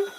Good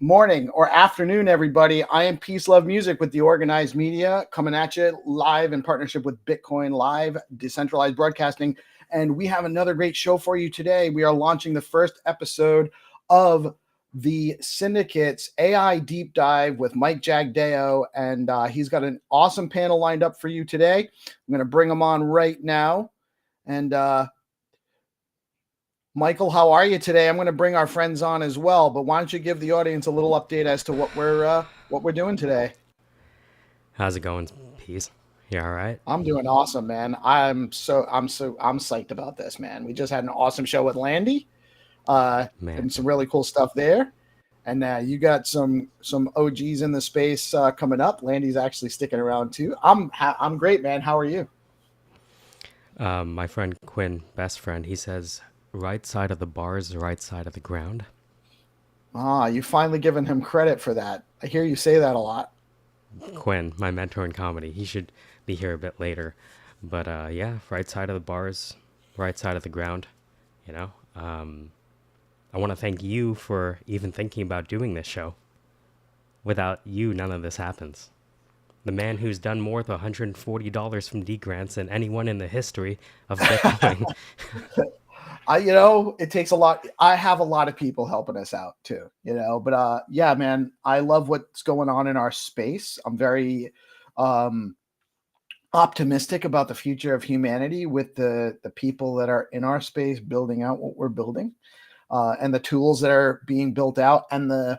morning or afternoon, everybody. I am Peace Love Music with DeOrganized Media, coming at you live in partnership with Bitcoin Live, decentralized broadcasting. And we have another great show for you today. We are launching the first episode of the Syndicate's AI Deep Dive with Mike Jagdeo. And he's got an awesome panel lined up for you today. I'm going to bring him on right now. And Michael, how are you today? I'm going to bring our friends on as well, but why don't you give the audience a little update as to what we're doing today? How's it going, Peace? You all right? I'm doing awesome, man. I'm psyched about this, man. We just had an awesome show with Landy, and some really cool stuff there. And you got some OGs in the space coming up. Landy's actually sticking around too. I'm great, man. How are you? My friend Quinn, best friend, he says, right side of the bar is the right side of the ground. You finally given him credit for that. I hear you say that a lot. Quinn, my mentor in comedy, he should be here a bit later. But yeah, right side of the bar is right side of the ground. You know, I want to thank you for even thinking about doing this show. Without you, none of this happens. The man who's done more than $140 from D grants than anyone in the history of Bitcoin. It takes a lot. I have a lot of people helping us out too, but yeah, man, I love what's going on in our space. I'm very optimistic about the future of humanity with the people that are in our space building out what we're building, and the tools that are being built out, and the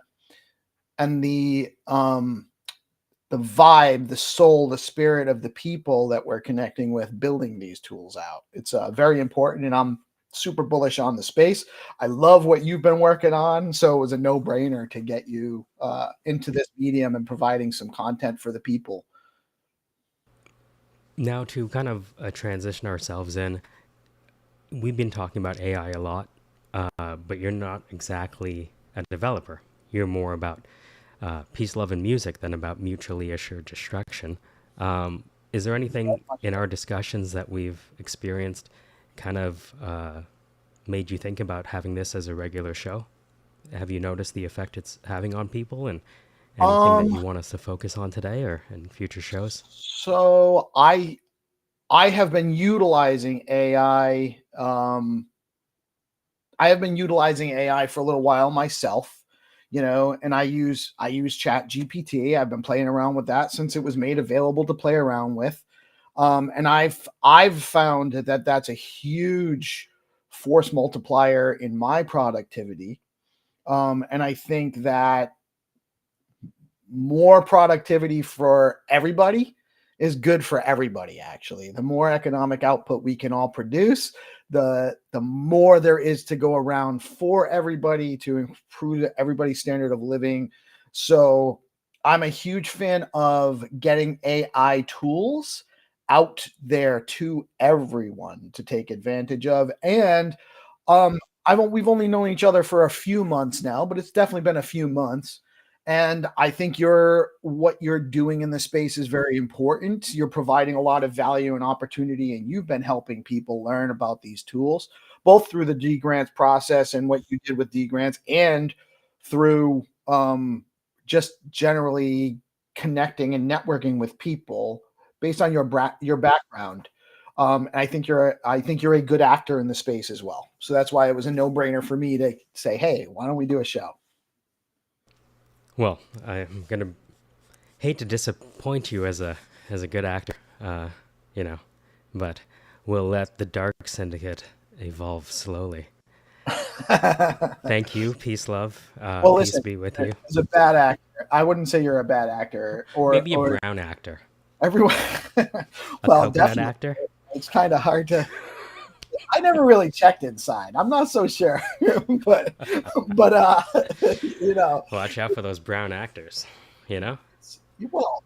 vibe, the soul, the spirit of the people that we're connecting with building these tools out. It's very important, and I'm super bullish on the space. I love what you've been working on, so it was a no-brainer to get you into this medium and providing some content for the people. Now, to kind of transition ourselves in, we've been talking about AI a lot, but you're not exactly a developer. You're more about peace, love, and music than about mutually assured destruction. Is there anything in our discussions that we've experienced kind of made you think about having this as a regular show? Have you noticed the effect it's having on people, and anything that you want us to focus on today or in future shows? So I have been utilizing AI. I have been utilizing AI for a little while myself, and I use Chat GPT. I've been playing around with that since it was made available to play around with. And I've found that that's a huge force multiplier in my productivity. And I think that more productivity for everybody is good for everybody. Actually, the more economic output we can all produce, the more there is to go around for everybody to improve everybody's standard of living. So I'm a huge fan of getting AI tools out there to everyone to take advantage of. And we've only known each other for a few months now, but it's definitely been a few months. And I think what you're doing in the space is very important. You're providing a lot of value and opportunity, and you've been helping people learn about these tools, both through the D grants process and what you did with D grants, and through just generally connecting and networking with people based on your background. And I think you're a good actor in the space as well. So that's why it was a no-brainer for me to say, hey, why don't we do a show? Well, I'm gonna hate to disappoint you as a good actor, but we'll let the Dark Syndicate evolve slowly. Thank you, peace, love. Well, peace listen, be with you. As a bad actor, I wouldn't say you're a bad actor, or maybe a brown actor. Everyone, well, coconut actor. It's kind of hard to. I never really checked inside. I'm not so sure, but watch out for those brown actors. Well,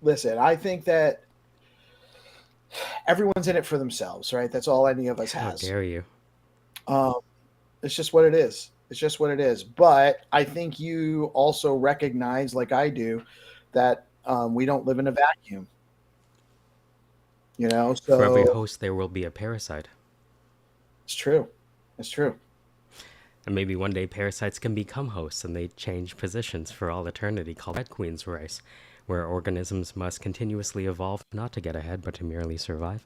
listen, I think that everyone's in it for themselves, right? That's all any of us has. How dare you? It's just what it is. It's just what it is. But I think you also recognize, like I do, that we don't live in a vacuum. You know, For every so host, there will be a parasite. it's true. It's true. And maybe one day parasites can become hosts and they change positions for all eternity, called Red Queen's race, where organisms must continuously evolve not to get ahead, but to merely survive.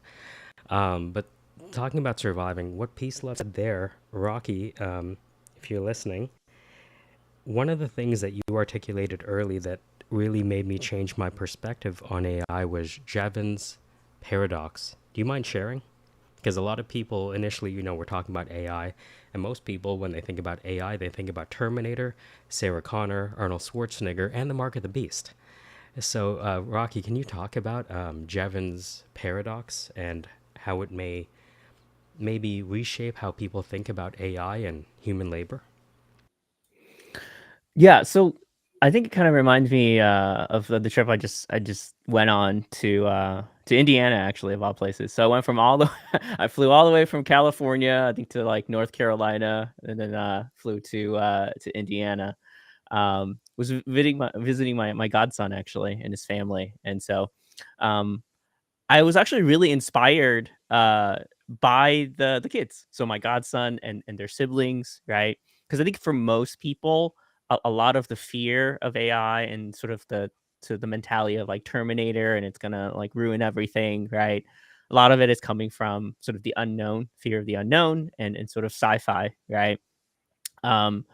But talking about surviving, what Peace Love said there, Rocky, if you're listening, one of the things that you articulated early that really made me change my perspective on AI was Jevons paradox. Do you mind sharing? Because a lot of people initially, we're talking about AI, and most people, when they think about AI, they think about Terminator, Sarah Connor, Arnold Schwarzenegger, and the Mark of the Beast. So, Rocky, can you talk about Jevons paradox and how it may maybe reshape how people think about AI and human labor? Yeah, so I think it kind of reminds me of the trip I just went on to Indiana, actually, of all places. So I went from all the I flew all the way from California, I think, to like North Carolina, and then flew to Indiana. Was visiting my godson, actually, and his family, and so um I was actually really inspired by the kids. So my godson and their siblings, right? Because I think for most people, a lot of the fear of AI and sort of the mentality of like Terminator and it's gonna like ruin everything, right? A lot of it is coming from sort of the unknown, fear of the unknown, and sort of sci-fi, right? Um,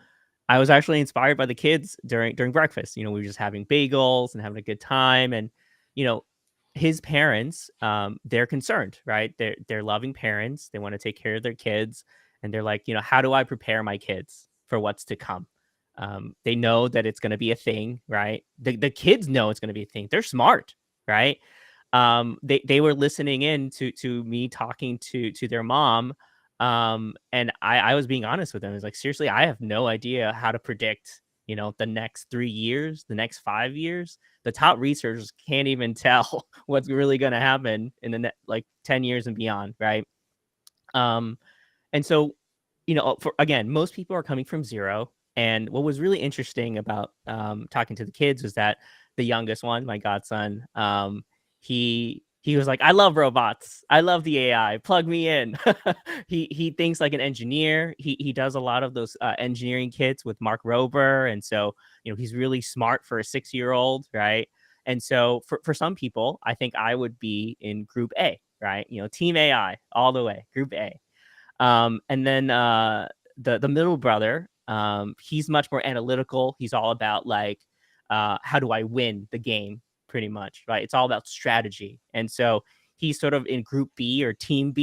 I was actually inspired by the kids during breakfast. We were just having bagels and having a good time, and you know, his parents, they're concerned, right? They're loving parents. They want to take care of their kids, and they're like, how do I prepare my kids for what's to come? They know that it's going to be a thing, right? The kids know it's going to be a thing. They're smart, right? They were listening in to me talking to their mom, and I was being honest with them. It's like, seriously, I have no idea how to predict, the next 3 years, the next 5 years. The top researchers can't even tell what's really going to happen in the like 10 years and beyond, right? Um, and so, for again, most people are coming from zero. And what was really interesting about talking to the kids was that the youngest one, my godson, he was like, "I love robots. I love the AI. Plug me in." He thinks like an engineer. He does a lot of those engineering kits with Mark Rober, and so he's really smart for a 6-year-old, right? And so for some people, I think I would be in Group A, right? Team AI all the way, Group A. And then the middle brother, he's much more analytical. He's all about like, how do I win the game, pretty much, right? It's all about strategy. And so he's sort of in Group B, team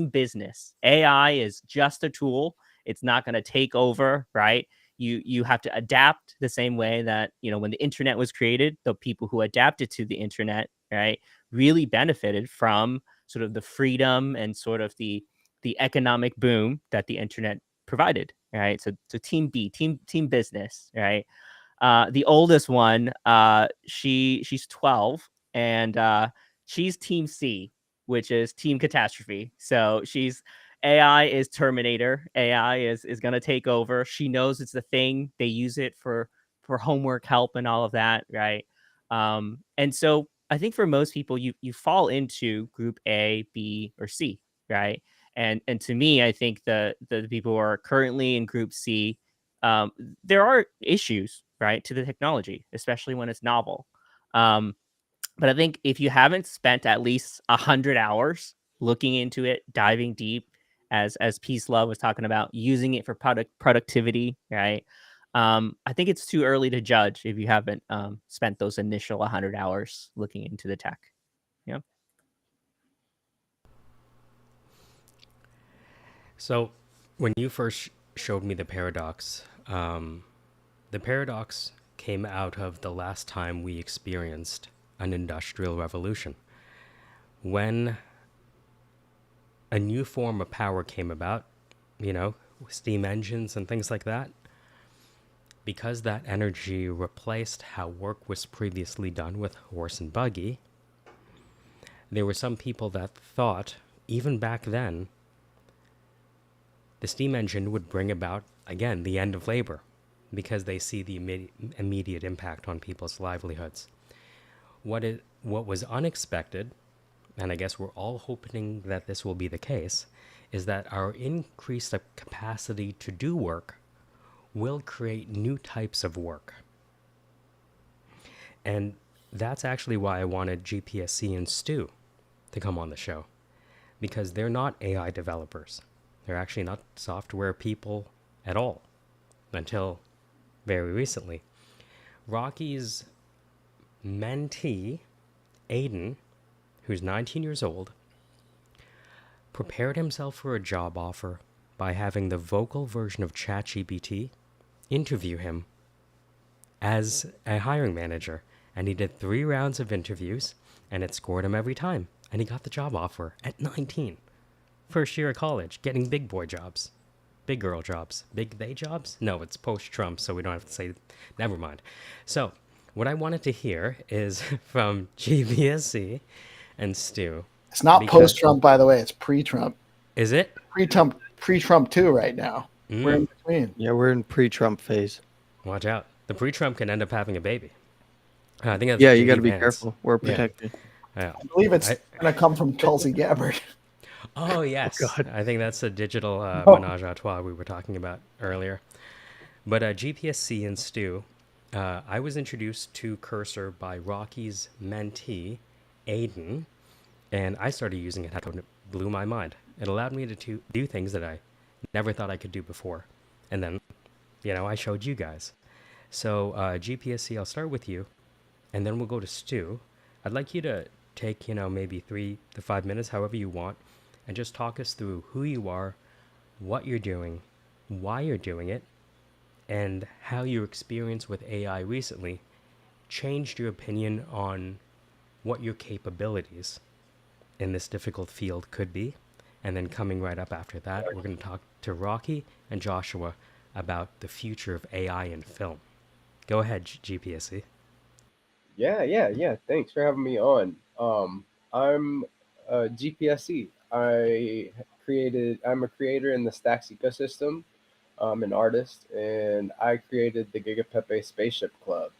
business. AI is just a tool. It's not going to take over, right? You have to adapt the same way that when the internet was created, the people who adapted to the internet, right, really benefited from sort of the freedom and sort of the economic boom that the internet provided, right? So team B, team business, right? The oldest one, she's 12, and she's team C, which is team catastrophe. So she's AI is Terminator. AI is going to take over. She knows it's the thing. They use it for homework help and all of that, right? And so I think for most people, you fall into Group A, B, or C, right? And to me, I think the people who are currently in Group C, um, there are issues, right, to the technology, especially when it's novel. Um, but I think if you haven't spent at least 100 hours looking into it, diving deep, as Peace Love was talking about, using it for productivity, right? I think it's too early to judge if you haven't spent those initial 100 hours looking into the tech. Yeah. So, when you first showed me the paradox came out of the last time we experienced an industrial revolution. When a new form of power came about, steam engines and things like that, because that energy replaced how work was previously done with horse and buggy, there were some people that thought, even back then, the steam engine would bring about again, the end of labor, because they see the immediate impact on people's livelihoods. What was unexpected, and I guess we're all hoping that this will be the case, is that our increased capacity to do work will create new types of work. And that's actually why I wanted GPSC and Stu to come on the show, because they're not AI developers. They're actually not software people at all, until very recently. Rocky's mentee, Aiden, who's 19 years old, prepared himself for a job offer by having the vocal version of ChatGPT interview him as a hiring manager. And he did 3 rounds of interviews, and it scored him every time. And he got the job offer at 19. First year of college, getting big boy jobs. Big girl jobs. Big they jobs? No, it's post-Trump, so we don't have to say, never mind. So, what I wanted to hear is from GPSC and Stu. It's not post-Trump, by the way. It's pre-Trump. Is it? Pre-Trump 2 right now. We're in between. Yeah, we're in pre-Trump phase. Watch out. The pre-Trump can end up having a baby. I think that's you got to be careful. We're protected. Yeah. I believe it's going to come from Tulsi Gabbard. Oh, yes. Oh, God. I think that's a digital menage a trois we were talking about earlier. But GPSC and Stu, I was introduced to Cursor by Rocky's mentee, Aiden, and I started using it, and it blew my mind. It allowed me to do things that I never thought I could do before. And then, I showed you guys. So GPSC, I'll start with you, and then we'll go to Stu. I'd like you to take, maybe 3 to 5 minutes, however you want, and just talk us through who you are, what you're doing, why you're doing it, and how your experience with AI recently changed your opinion on what your capabilities in this difficult field could be. And then coming right up after that, we're going to talk to Rocky and Joshua about the future of AI in film. Go ahead, GPSC. Yeah. Thanks for having me on. I'm GPSC. I'm a creator in the Stacks ecosystem. I'm an artist, and I created the Gigapepe Spaceship Club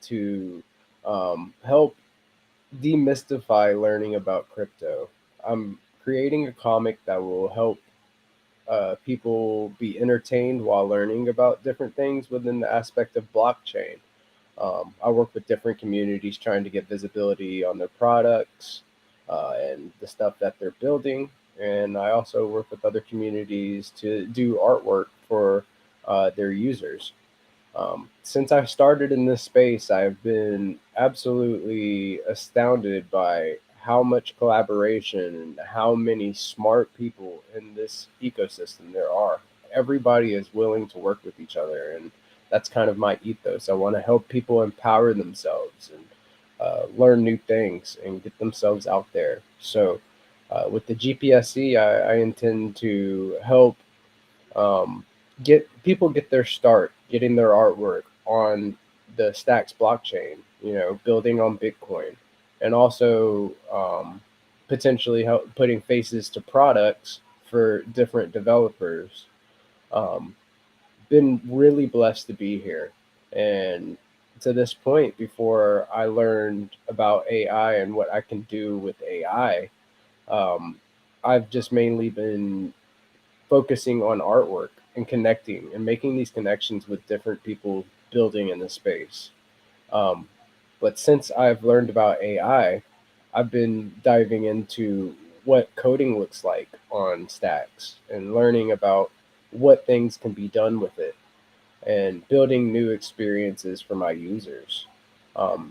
to help demystify learning about crypto. I'm creating a comic that will help people be entertained while learning about different things within the aspect of blockchain. I work with different communities trying to get visibility on their products and the stuff that they're building. And I also work with other communities to do artwork for their users. Since I started in this space, I've been absolutely astounded by how much collaboration and how many smart people in this ecosystem there are. Everybody is willing to work with each other, and that's kind of my ethos. I want to help people empower themselves and learn new things and get themselves out there. So with the GPSC, I intend to help get their start, getting their artwork on the Stacks blockchain, building on Bitcoin, and also potentially help putting faces to products for different developers. Been really blessed to be here. And to this point, before I learned about AI and what I can do with AI, I've just mainly been focusing on artwork and connecting and making these connections with different people building in the space. But since I've learned about AI, I've been diving into what coding looks like on Stacks and learning about what things can be done with it and building new experiences for my users.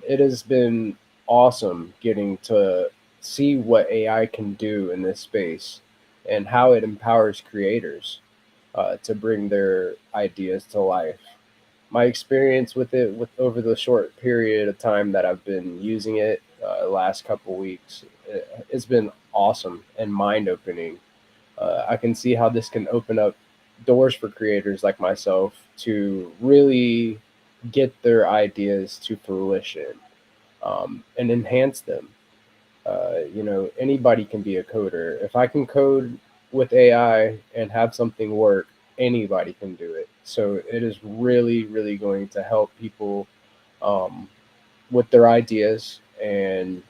It has been awesome getting to see what AI can do in this space and how it empowers creators to bring their ideas to life. My experience with it over the short period of time that I've been using it, the last couple weeks, it's been awesome and mind-opening. I can see how this can open up doors for creators like myself to really get their ideas to fruition and enhance them. Anybody can be a coder. If I can code with AI and have something work, anybody can do it. So it is really, really going to help people with their ideas and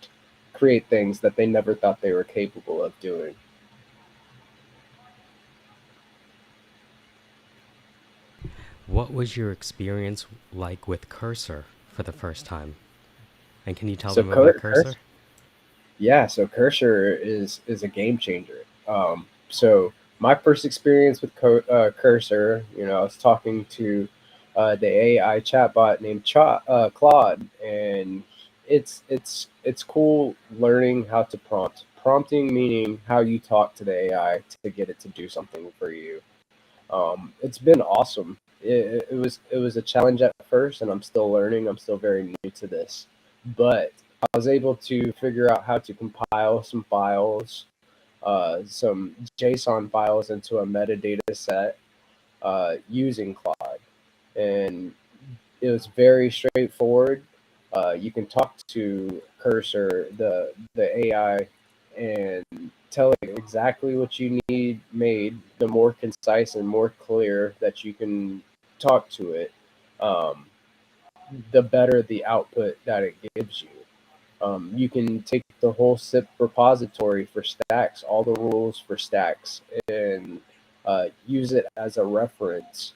create things that they never thought they were capable of doing. What was your experience like with Cursor for the first time? And can you tell So them about Cursor? Yeah, so Cursor is a game changer. So my first experience with Cursor, I was talking to the AI chatbot named Claude, and it's cool learning how to prompt. Prompting meaning how you talk to the AI to get it to do something for you. It's been awesome. It was a challenge at first, and I'm still learning. I'm still very new to this, but I was able to figure out how to compile some files, some JSON files into a metadata set using Claude, and it was very straightforward. You can talk to Cursor, the AI, and tell it exactly what you need made. The more concise and more clear that you can talk to it, um, the better the output that it gives you. You can take the whole SIP repository for stacks, all the rules for stacks, and use it as a reference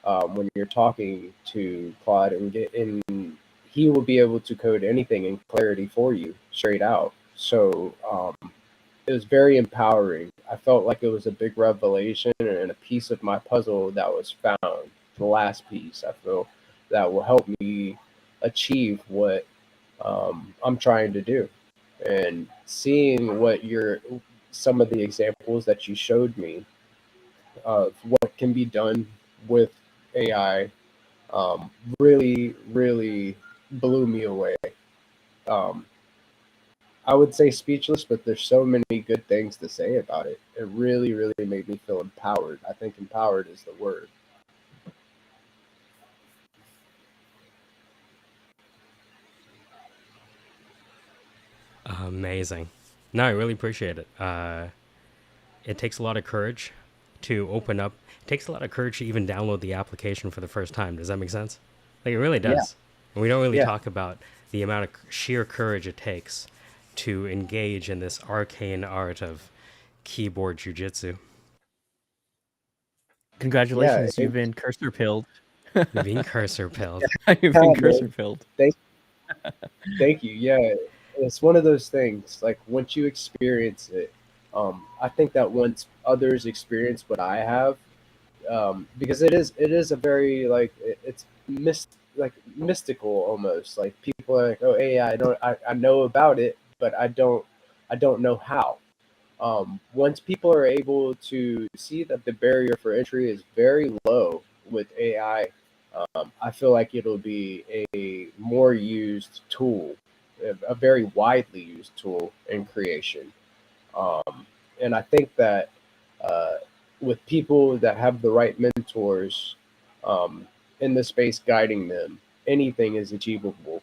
when you're talking to Claude, and he will be able to code anything in Clarity for you straight out. So it was very empowering. I felt like it was a big revelation and a piece of my puzzle that was found. The last piece, I feel, that will help me achieve what I'm trying to do. And seeing some of the examples that you showed me of what can be done with AI really, really blew me away. Um, I would say speechless, but there's so many good things to say about it. It really, really made me feel empowered. I think empowered is the word. Amazing. No, I really appreciate it. It takes a lot of courage to open up. It takes a lot of courage to even download the application for the first time. Does that make sense? Like, it really does. And we don't really talk about the amount of sheer courage it takes to engage in this arcane art of keyboard jujitsu. Congratulations, you've been cursor pilled. Being cursor pilled. You've been cursor pilled. Thank you. Yeah, it's one of those things. Like once you experience it, I think that once others experience what I have, because it is a very it's like mystical almost. Like people are like, oh, AI, I know about it, but I don't know how. Once people are able to see that the barrier for entry is very low with AI, I feel like it'll be a more used tool, a very widely used tool in creation. And I think that uh, with people that have the right mentors in the space guiding them, anything is achievable.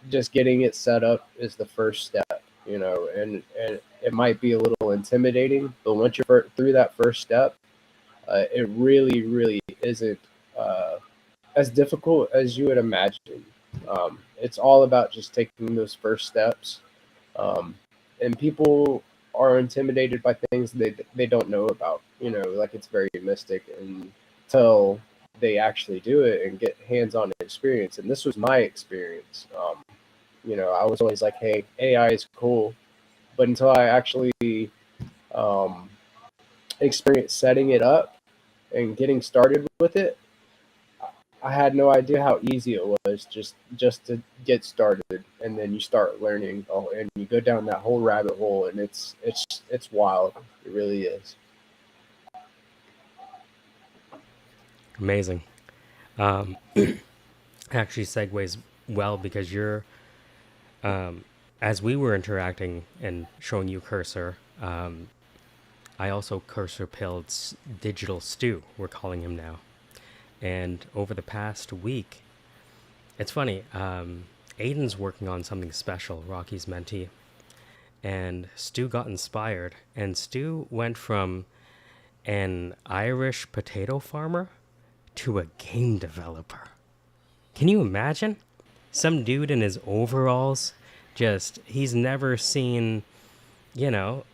Just getting it set up is the first step, and it might be a little intimidating, but once you're through that first step, it really, really isn't as difficult as you would imagine. It's all about just taking those first steps, and people are intimidated by things they don't know about. Like it's very mystic until they actually do it and get hands-on experience. And this was my experience. I was always like, "Hey, AI is cool," but until I actually um, experienced setting it up and getting started with it, I had no idea how easy it was just to get started, and then you start learning, and you go down that whole rabbit hole, and it's wild. It really is. Amazing. Actually segues well because as we were interacting and showing you cursor, I also cursor pilled Digital Stew, we're calling him now. And over the past week, it's funny, Aiden's working on something special, Rocky's mentee, and Stu got inspired, and Stu went from an Irish potato farmer to a game developer. Can you imagine? Some dude in his overalls, he's never seen,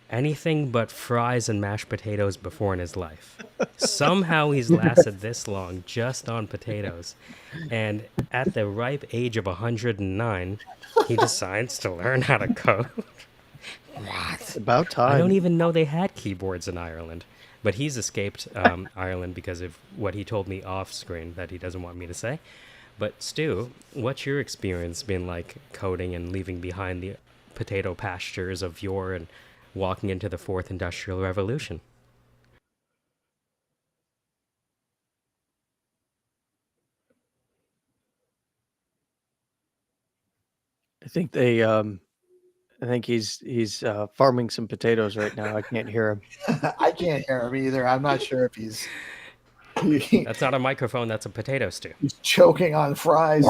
anything but fries and mashed potatoes before in his life. Somehow he's lasted this long just on potatoes. And at the ripe age of 109, he decides to learn how to code. What? About time. I don't even know they had keyboards in Ireland. But he's escaped Ireland because of what he told me off screen that he doesn't want me to say. But Stu, what's your experience been like coding and leaving behind the potato pastures of yore and walking into the fourth industrial revolution? I think he's farming some potatoes right now. I can't hear him. I can't hear him either. I'm not sure if he's That's not a microphone, that's a potato stew. he's choking on fries.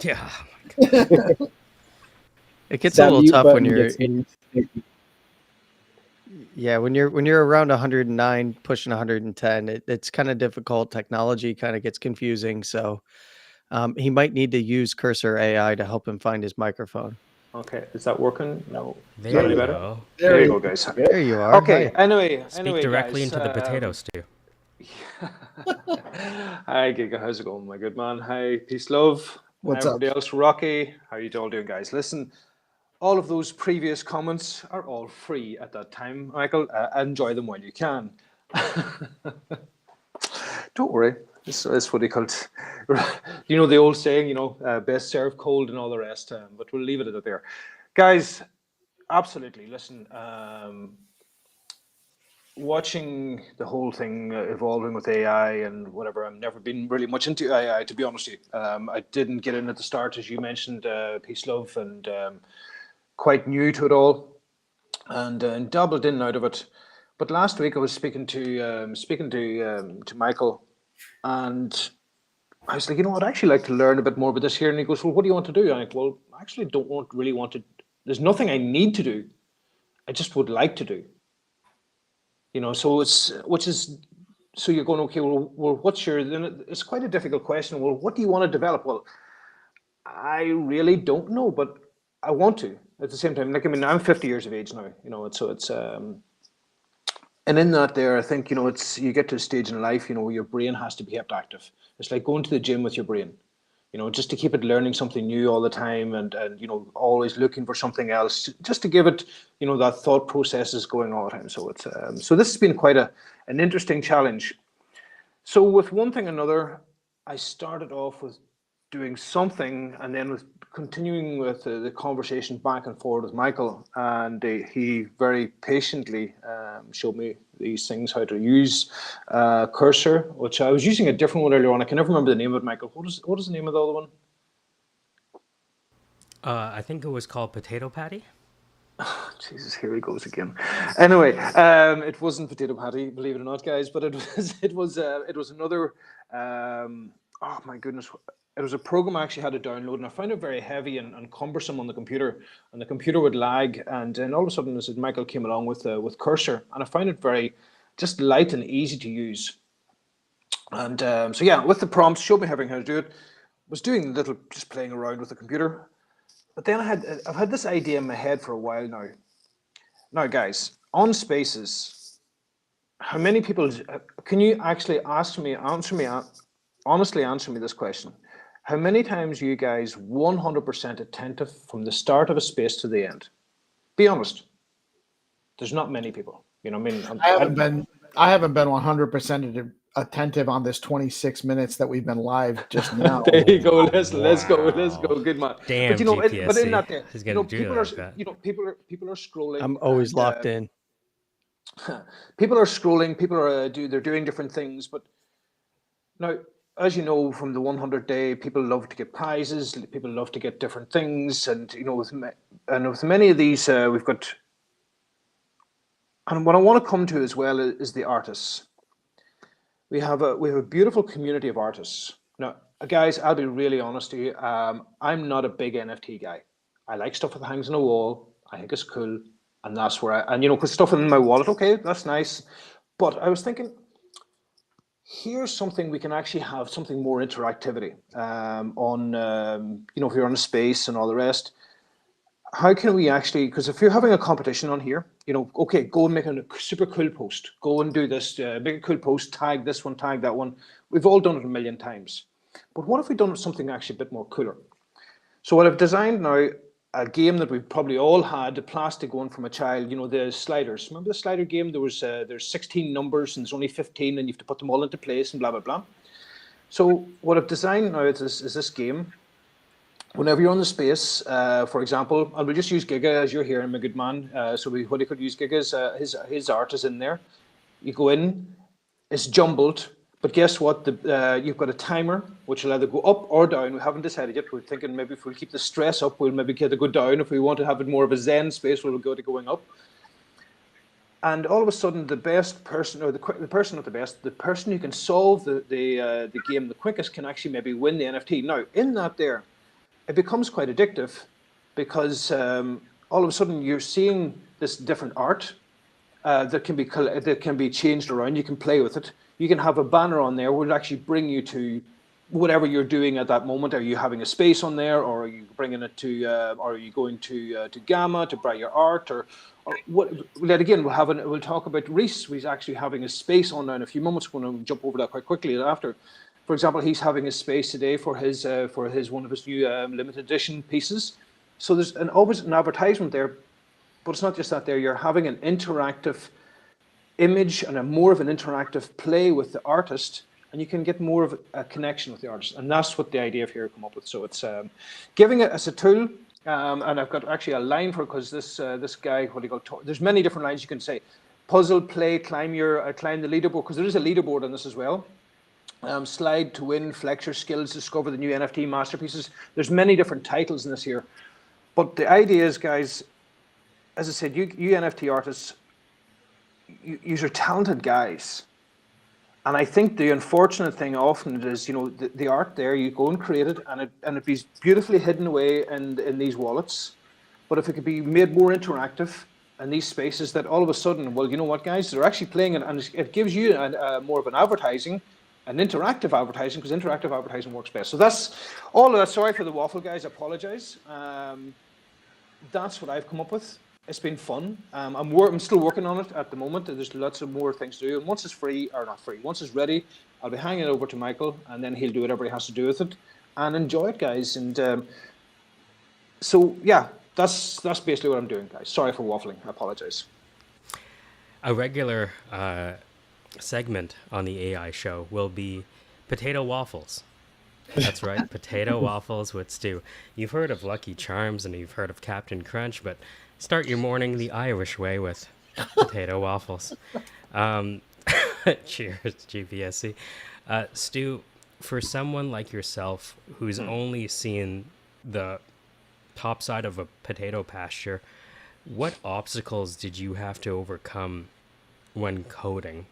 Yeah. It gets That a little mute tough when button you're gets me. when you're around 109 pushing 110. It's kind of difficult. Technology kind of gets confusing. So he might need to use Cursor AI to help him find his microphone. Okay, is that working? No. Is that There any you better? go. There you go, guys. There you are. Okay, Hi. anyway. Speak directly guys, into the potato stew. Hi, Giga. How's it going, my good man? Hi, peace, love. What's up? Everybody else, Rocky. How you all doing, guys? Listen, all of those previous comments are all free at that time, Michael. Enjoy them while you can. Don't worry. It's what they call it. You know the old saying, best served cold and all the rest. But we'll leave it at there. Guys, absolutely. Listen, watching the whole thing evolving with AI and whatever, I've never been really much into AI, to be honest with you. I didn't get in at the start, as you mentioned, peace, love, and quite new to it all, and dabbled in and out of it. But last week I was speaking to Michael, and I was like, I'd actually like to learn a bit more about this here. And he goes, well, what do you want to do? And I'm like, well, I actually really want to. There's nothing I need to do. I just would like to do. So so you're going, okay, well, then it's quite a difficult question. Well, what do you want to develop? Well, I really don't know, but I want to at the same time. I'm 50 years of age now, and in that there, I think, you get to a stage in life, where your brain has to be kept active. It's like going to the gym with your brain, just to keep it learning something new all the time and always looking for something else, just to give it, that thought process is going all the time. So it's, so this has been quite an interesting challenge. So with one thing or another, I started off with doing something and then with continuing with the conversation back and forward with Michael, and he very patiently showed me these things, how to use Cursor, which I was using a different one earlier on. I can never remember the name of it, Michael. What is the name of the other one? I think it was called Potato Patty. Jesus, here he goes again. Anyway, it wasn't Potato Patty, believe it or not, guys, but it was another. Oh my goodness. It was a program I actually had to download, and I found it very heavy and cumbersome on the computer, and the computer would lag. And then all of a sudden, Michael came along with Cursor, and I found it very just light and easy to use. And so yeah, with the prompts, showed me how to do it. Was doing just playing around with the computer, but then I've had this idea in my head for a while now. Now, guys, on Spaces, how many people can you actually honestly answer me this question? How many times are you guys 100% attentive from the start of a space to the end? Be honest. There's not many people. I haven't been 100% attentive on this 26 minutes that we've been live just now. There you go. Let's go. Good man. Damn, but but in that there, He's gonna do people that are like that. people are scrolling. I'm always locked in. People are scrolling. People are they're doing different things. But now, as you know, from the 100-day, people love to get prizes. People love to get different things, and with many of these, we've got. And what I want to come to as well is the artists. We have a beautiful community of artists. Now, guys, I'll be really honest with you. I'm not a big NFT guy. I like stuff that hangs on a wall. I think it's cool, and that's where put stuff in my wallet. Okay, that's nice. But I was thinking, here's something we can actually have something more interactivity on, if you're on a space and all the rest. How can we actually, because if you're having a competition on here, okay, go and make a super cool post. Go and do this, make a cool post, tag this one, tag that one. We've all done it a million times. But what if we done something actually a bit more cooler? So what I've designed now, a game that we've probably all had, the plastic one from a child, the sliders. Remember the slider game? There's 16 numbers and there's only 15 and you have to put them all into place and blah, blah, blah. So what I've designed now is this game. Whenever you're on the space, for example, and we'll just use Giga as you're here, my good man. What you could use Giga is his art is in there. You go in, it's jumbled, but guess what? You've got a timer which will either go up or down. We haven't decided yet. We're thinking maybe if we'll keep the stress up, we'll maybe get to go down. If we want to have it more of a Zen space, we'll go to going up. And all of a sudden, the best person, or the person not the best, the person who can solve the game the quickest can actually maybe win the NFT. Now, in that there, it becomes quite addictive because all of a sudden you're seeing this different art that can be changed around. You can play with it. You can have a banner on there where it actually bring you to whatever you're doing at that moment. Are you having a space on there, or are you bringing it to? Or are you going to Gamma to buy your art, or what? Then again, we'll talk about Reese. He's actually having a space on there in a few moments. We're going to jump over that quite quickly after. For example, he's having a space today for his one of his new limited edition pieces. So there's always an advertisement there, but it's not just that there. You're having an interactive image and more of an interactive play with the artist, and you can get more of a connection with the artist. And that's what the idea of here come up with. So it's giving it as a tool, and I've got actually a line for it because this guy, what do you call? There's many different lines you can say. Puzzle, play, climb the leaderboard, because there is a leaderboard on this as well. Slide to win, flex your skills, discover the new NFT masterpieces. There's many different titles in this here. But the idea is, guys, as I said, you NFT artists, you are talented guys. And I think the unfortunate thing often is, the art there, you go and create it and it be beautifully hidden away in these wallets. But if it could be made more interactive in these spaces, that all of a sudden, well, you know what, guys, they're actually playing it, and it gives you more of an advertising, an interactive advertising, because interactive advertising works best. So that's all of that. Sorry for the waffle, guys. I apologize. That's what I've come up with. It's been fun. I'm still working on it at the moment. There's lots of more things to do. And once it's once it's ready, I'll be handing it over to Michael, and then he'll do whatever he has to do with it. And enjoy it, guys. And so, yeah, that's basically what I'm doing, guys. Sorry for waffling. I apologize. A regular segment on the AI show will be potato waffles. That's right, potato waffles with stew. You've heard of Lucky Charms and you've heard of Captain Crunch, but start your morning the Irish way with potato waffles. Cheers, GPSC. Stu, for someone like yourself who's only seen the top side of a potato pasture, what obstacles did you have to overcome when coding?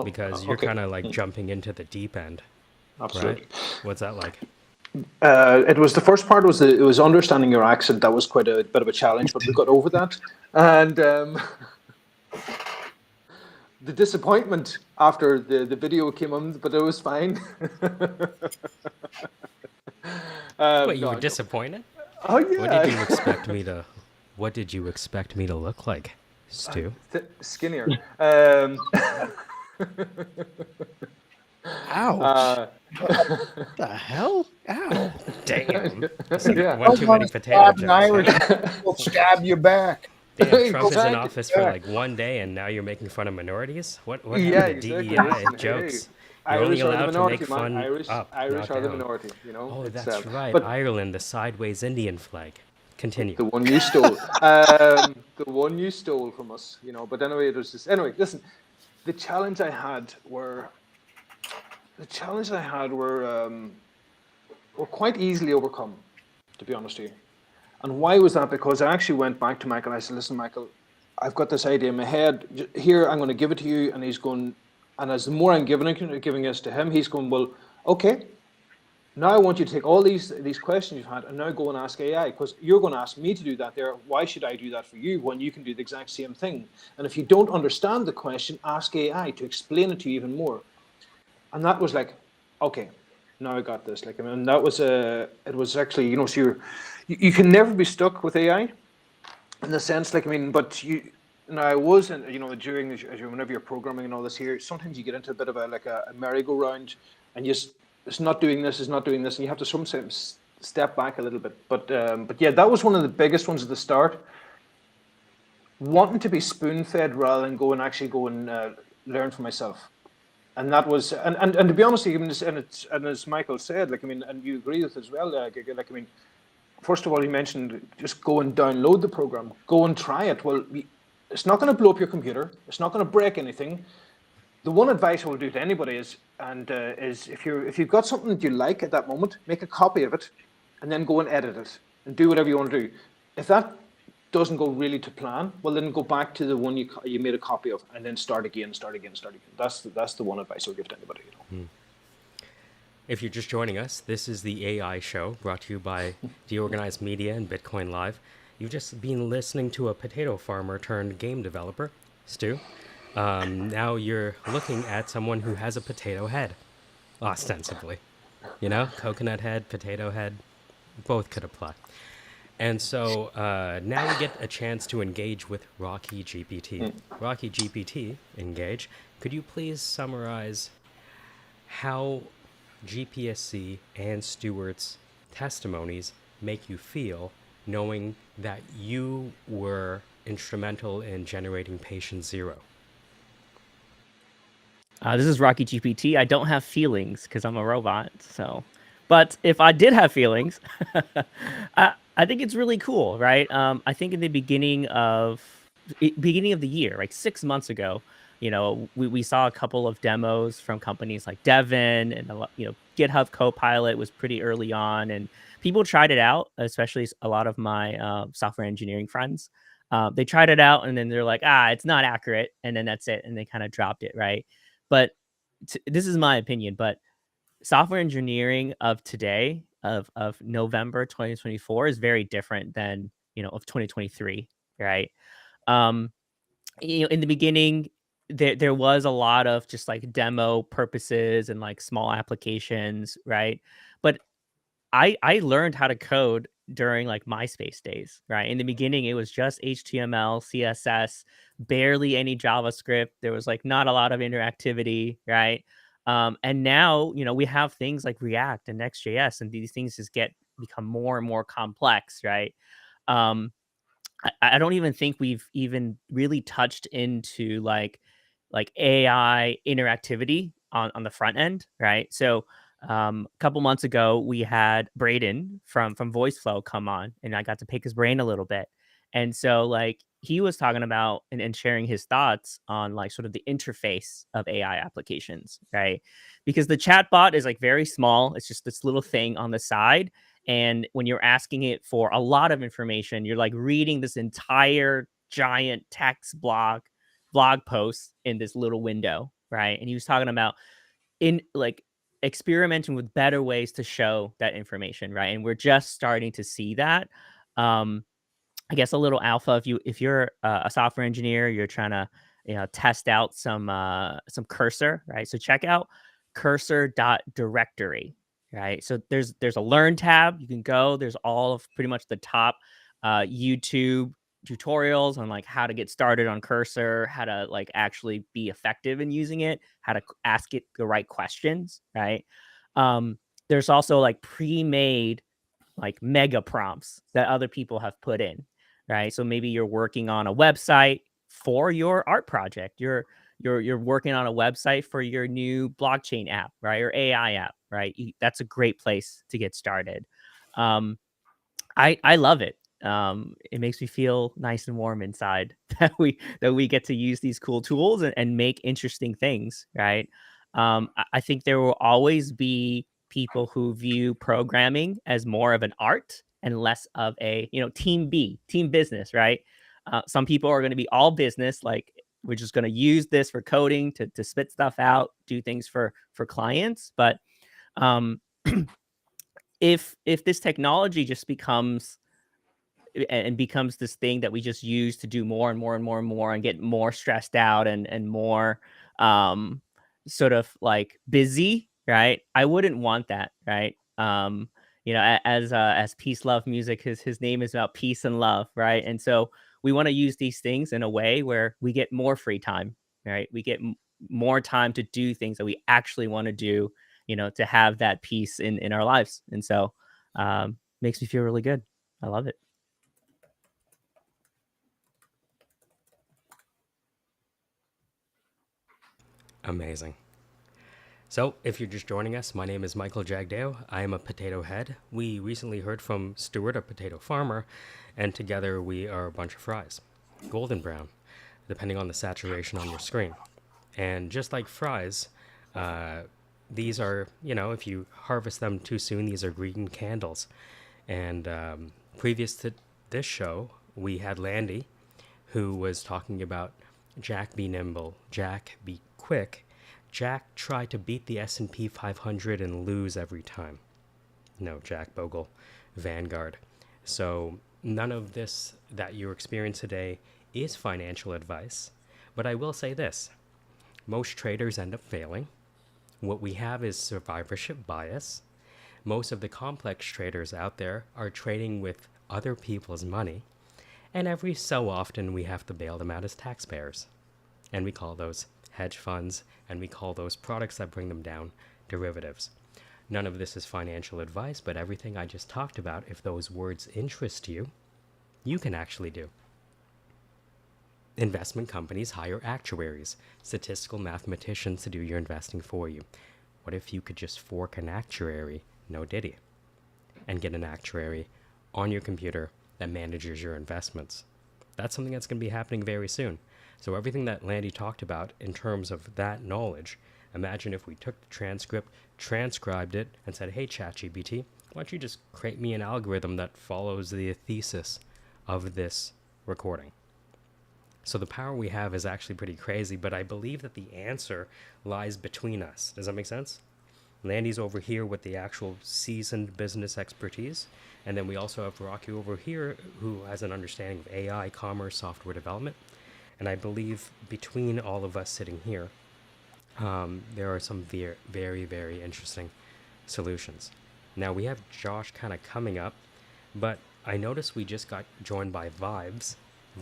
Because you're kind of like jumping into the deep end. Absolutely. Right? What's that like? It was the first part was it was understanding your accent. That was quite a bit of a challenge, but we got over that. And the disappointment after the video came on, but it was fine. What, you were disappointed? Oh yeah. What did you expect me to look like, Stu? Skinnier. Ouch. What the hell? Ow. Damn. Yeah. One too many potato jokes. Irish will stab you back. Damn, Trump is in office for like one day and now you're making fun of minorities? What happened to DEI jokes? You're only allowed to make fun Irish up, Irish not are the down. minority, you know. Oh, It's, that's right. but Ireland, the sideways Indian flag. Continue. the one you stole. The one you stole from us, you know. But anyway, there's this. Anyway, listen. The challenge I had were quite easily overcome, to be honest with you. And why was that? Because I actually went back to Michael. I said, "Listen, Michael, I've got this idea in my head. Here, I'm going to give it to you." And he's going. And as the more I'm giving this to him, he's going, "Well, okay. Now I want you to take all these questions you've had and now go and ask AI, because you're going to ask me to do that there. Why should I do that for you when you can do the exact same thing? And if you don't understand the question, ask AI to explain it to you even more. And that was like, okay, now I got this. Like, I mean, that was it was actually, you know, so you can never be stuck with AI in the sense, like, I mean, but now I was, you know, during whenever you're programming and all this here, sometimes you get into a bit of a merry-go-round, and it's not doing this, and you have to sometimes step back a little bit. But yeah, that was one of the biggest ones at the start. Wanting to be spoon-fed rather than go and learn for myself. And that was, and to be honest, even and as Michael said, like, I mean, and you agree with as well, like, I mean, first of all, you mentioned just go and download the program, go and try it. Well, it's not going to blow up your computer. It's not going to break anything. The one advice I will do to anybody is if you've got something that you like at that moment, make a copy of it, and then go and edit it and do whatever you want to do. If that doesn't go really to plan, well, then go back to the one you made a copy of, and then start again. That's the one advice I'll give to anybody. You know. If you're just joining us, this is the AI show brought to you by DeOrganized Media and Bitcoin Live. You've just been listening to a potato farmer turned game developer, Stu. Now you're looking at someone who has a potato head, ostensibly. You know, coconut head, potato head, both could apply. And so now we get a chance to engage with Rocky GPT. Rocky GPT, engage. Could you please summarize how GPSC and Stewart's testimonies make you feel, knowing that you were instrumental in generating patient zero? This is Rocky GPT. I don't have feelings because I'm a robot. So, but if I did have feelings, I think it's really cool, right? I think in the beginning of the year, like 6 months ago, you know, we saw a couple of demos from companies like Devin and, you know, GitHub Copilot was pretty early on, and people tried it out, especially a lot of my software engineering friends. They tried it out and then they're like, it's not accurate. And then that's it. And they kind of dropped it, right? But this is my opinion, but software engineering of today, of November 2024, is very different than, you know, of 2023, right? You know, in the beginning, there was a lot of just like demo purposes and like small applications, right? But I learned how to code during like MySpace days, right? In the beginning, it was just HTML, CSS, barely any JavaScript. There was like not a lot of interactivity, right? And now, you know, we have things like React and Next.js, and these things just become more and more complex, right? I don't even think we've even really touched into like AI interactivity on the front end, right? So a couple months ago, we had Braden from VoiceFlow come on, and I got to pick his brain a little bit. And so like he was talking about and sharing his thoughts on like sort of the interface of AI applications, right? Because the chatbot is like very small. It's just this little thing on the side. And when you're asking it for a lot of information, you're like reading this entire giant text blog post in this little window, right? And he was talking about in like experimenting with better ways to show that information, right? And we're just starting to see that. I guess a little alpha, if you're a software engineer, you're trying to, you know, test out some cursor, right? So check out cursor.directory, right? So there's a learn tab. You can go. There's all of pretty much the top YouTube tutorials on like how to get started on Cursor, how to like actually be effective in using it, how to ask it the right questions, right? There's also like pre-made like mega prompts that other people have put in, right? So maybe you're working on a website for your art project. You're working on a website for your new blockchain app, right? Or AI app, right? That's a great place to get started. I love it. It makes me feel nice and warm inside that we get to use these cool tools and make interesting things, right? I think there will always be people who view programming as more of an art and less of a, you know, team business, right? Some people are going to be all business, like we're just going to use this for coding to spit stuff out, do things for clients. But if this technology just becomes this thing that we just use to do more and more and more and more and get more stressed out and more sort of like busy, right? I wouldn't want that, right? As Peace Love Music, his name is about peace and love, right? And so we want to use these things in a way where we get more free time, right? We get more time to do things that we actually want to do, to have that peace in our lives. And so makes me feel really good. I love it. Amazing. So, if you're just joining us, my name is Michael Jagdeo. I am a potato head. We recently heard from Stuart, a potato farmer, and together we are a bunch of fries, golden brown, depending on the saturation on your screen. And just like fries, these are, if you harvest them too soon, these are green candles. And previous to this show, we had Landy, who was talking about Jack be nimble, Jack be quick. Jack tried to beat the S&P 500 and lose every time. No, Jack Bogle, Vanguard. So none of this that you experience today is financial advice. But I will say this. Most traders end up failing. What we have is survivorship bias. Most of the complex traders out there are trading with other people's money. And every so often we have to bail them out as taxpayers. And we call those hedge funds, and we call those products that bring them down derivatives. None of this is financial advice, but everything I just talked about, if those words interest you, you can actually do. Investment companies hire actuaries, statistical mathematicians to do your investing for you. What if you could just fork an actuary, no diddy, and get an actuary on your computer that manages your investments? That's something that's going to be happening very soon. So everything that Landy talked about in terms of that knowledge, imagine if we took the transcript, transcribed it, and said, hey, ChatGPT, why don't you just create me an algorithm that follows the thesis of this recording? So the power we have is actually pretty crazy, but I believe that the answer lies between us. Does that make sense? Landy's over here with the actual seasoned business expertise, and then we also have Rocky over here who has an understanding of AI, commerce, software development. And I believe between all of us sitting here, there are some very, very interesting solutions. Now, we have Josh kind of coming up, but I noticed we just got joined by Vibes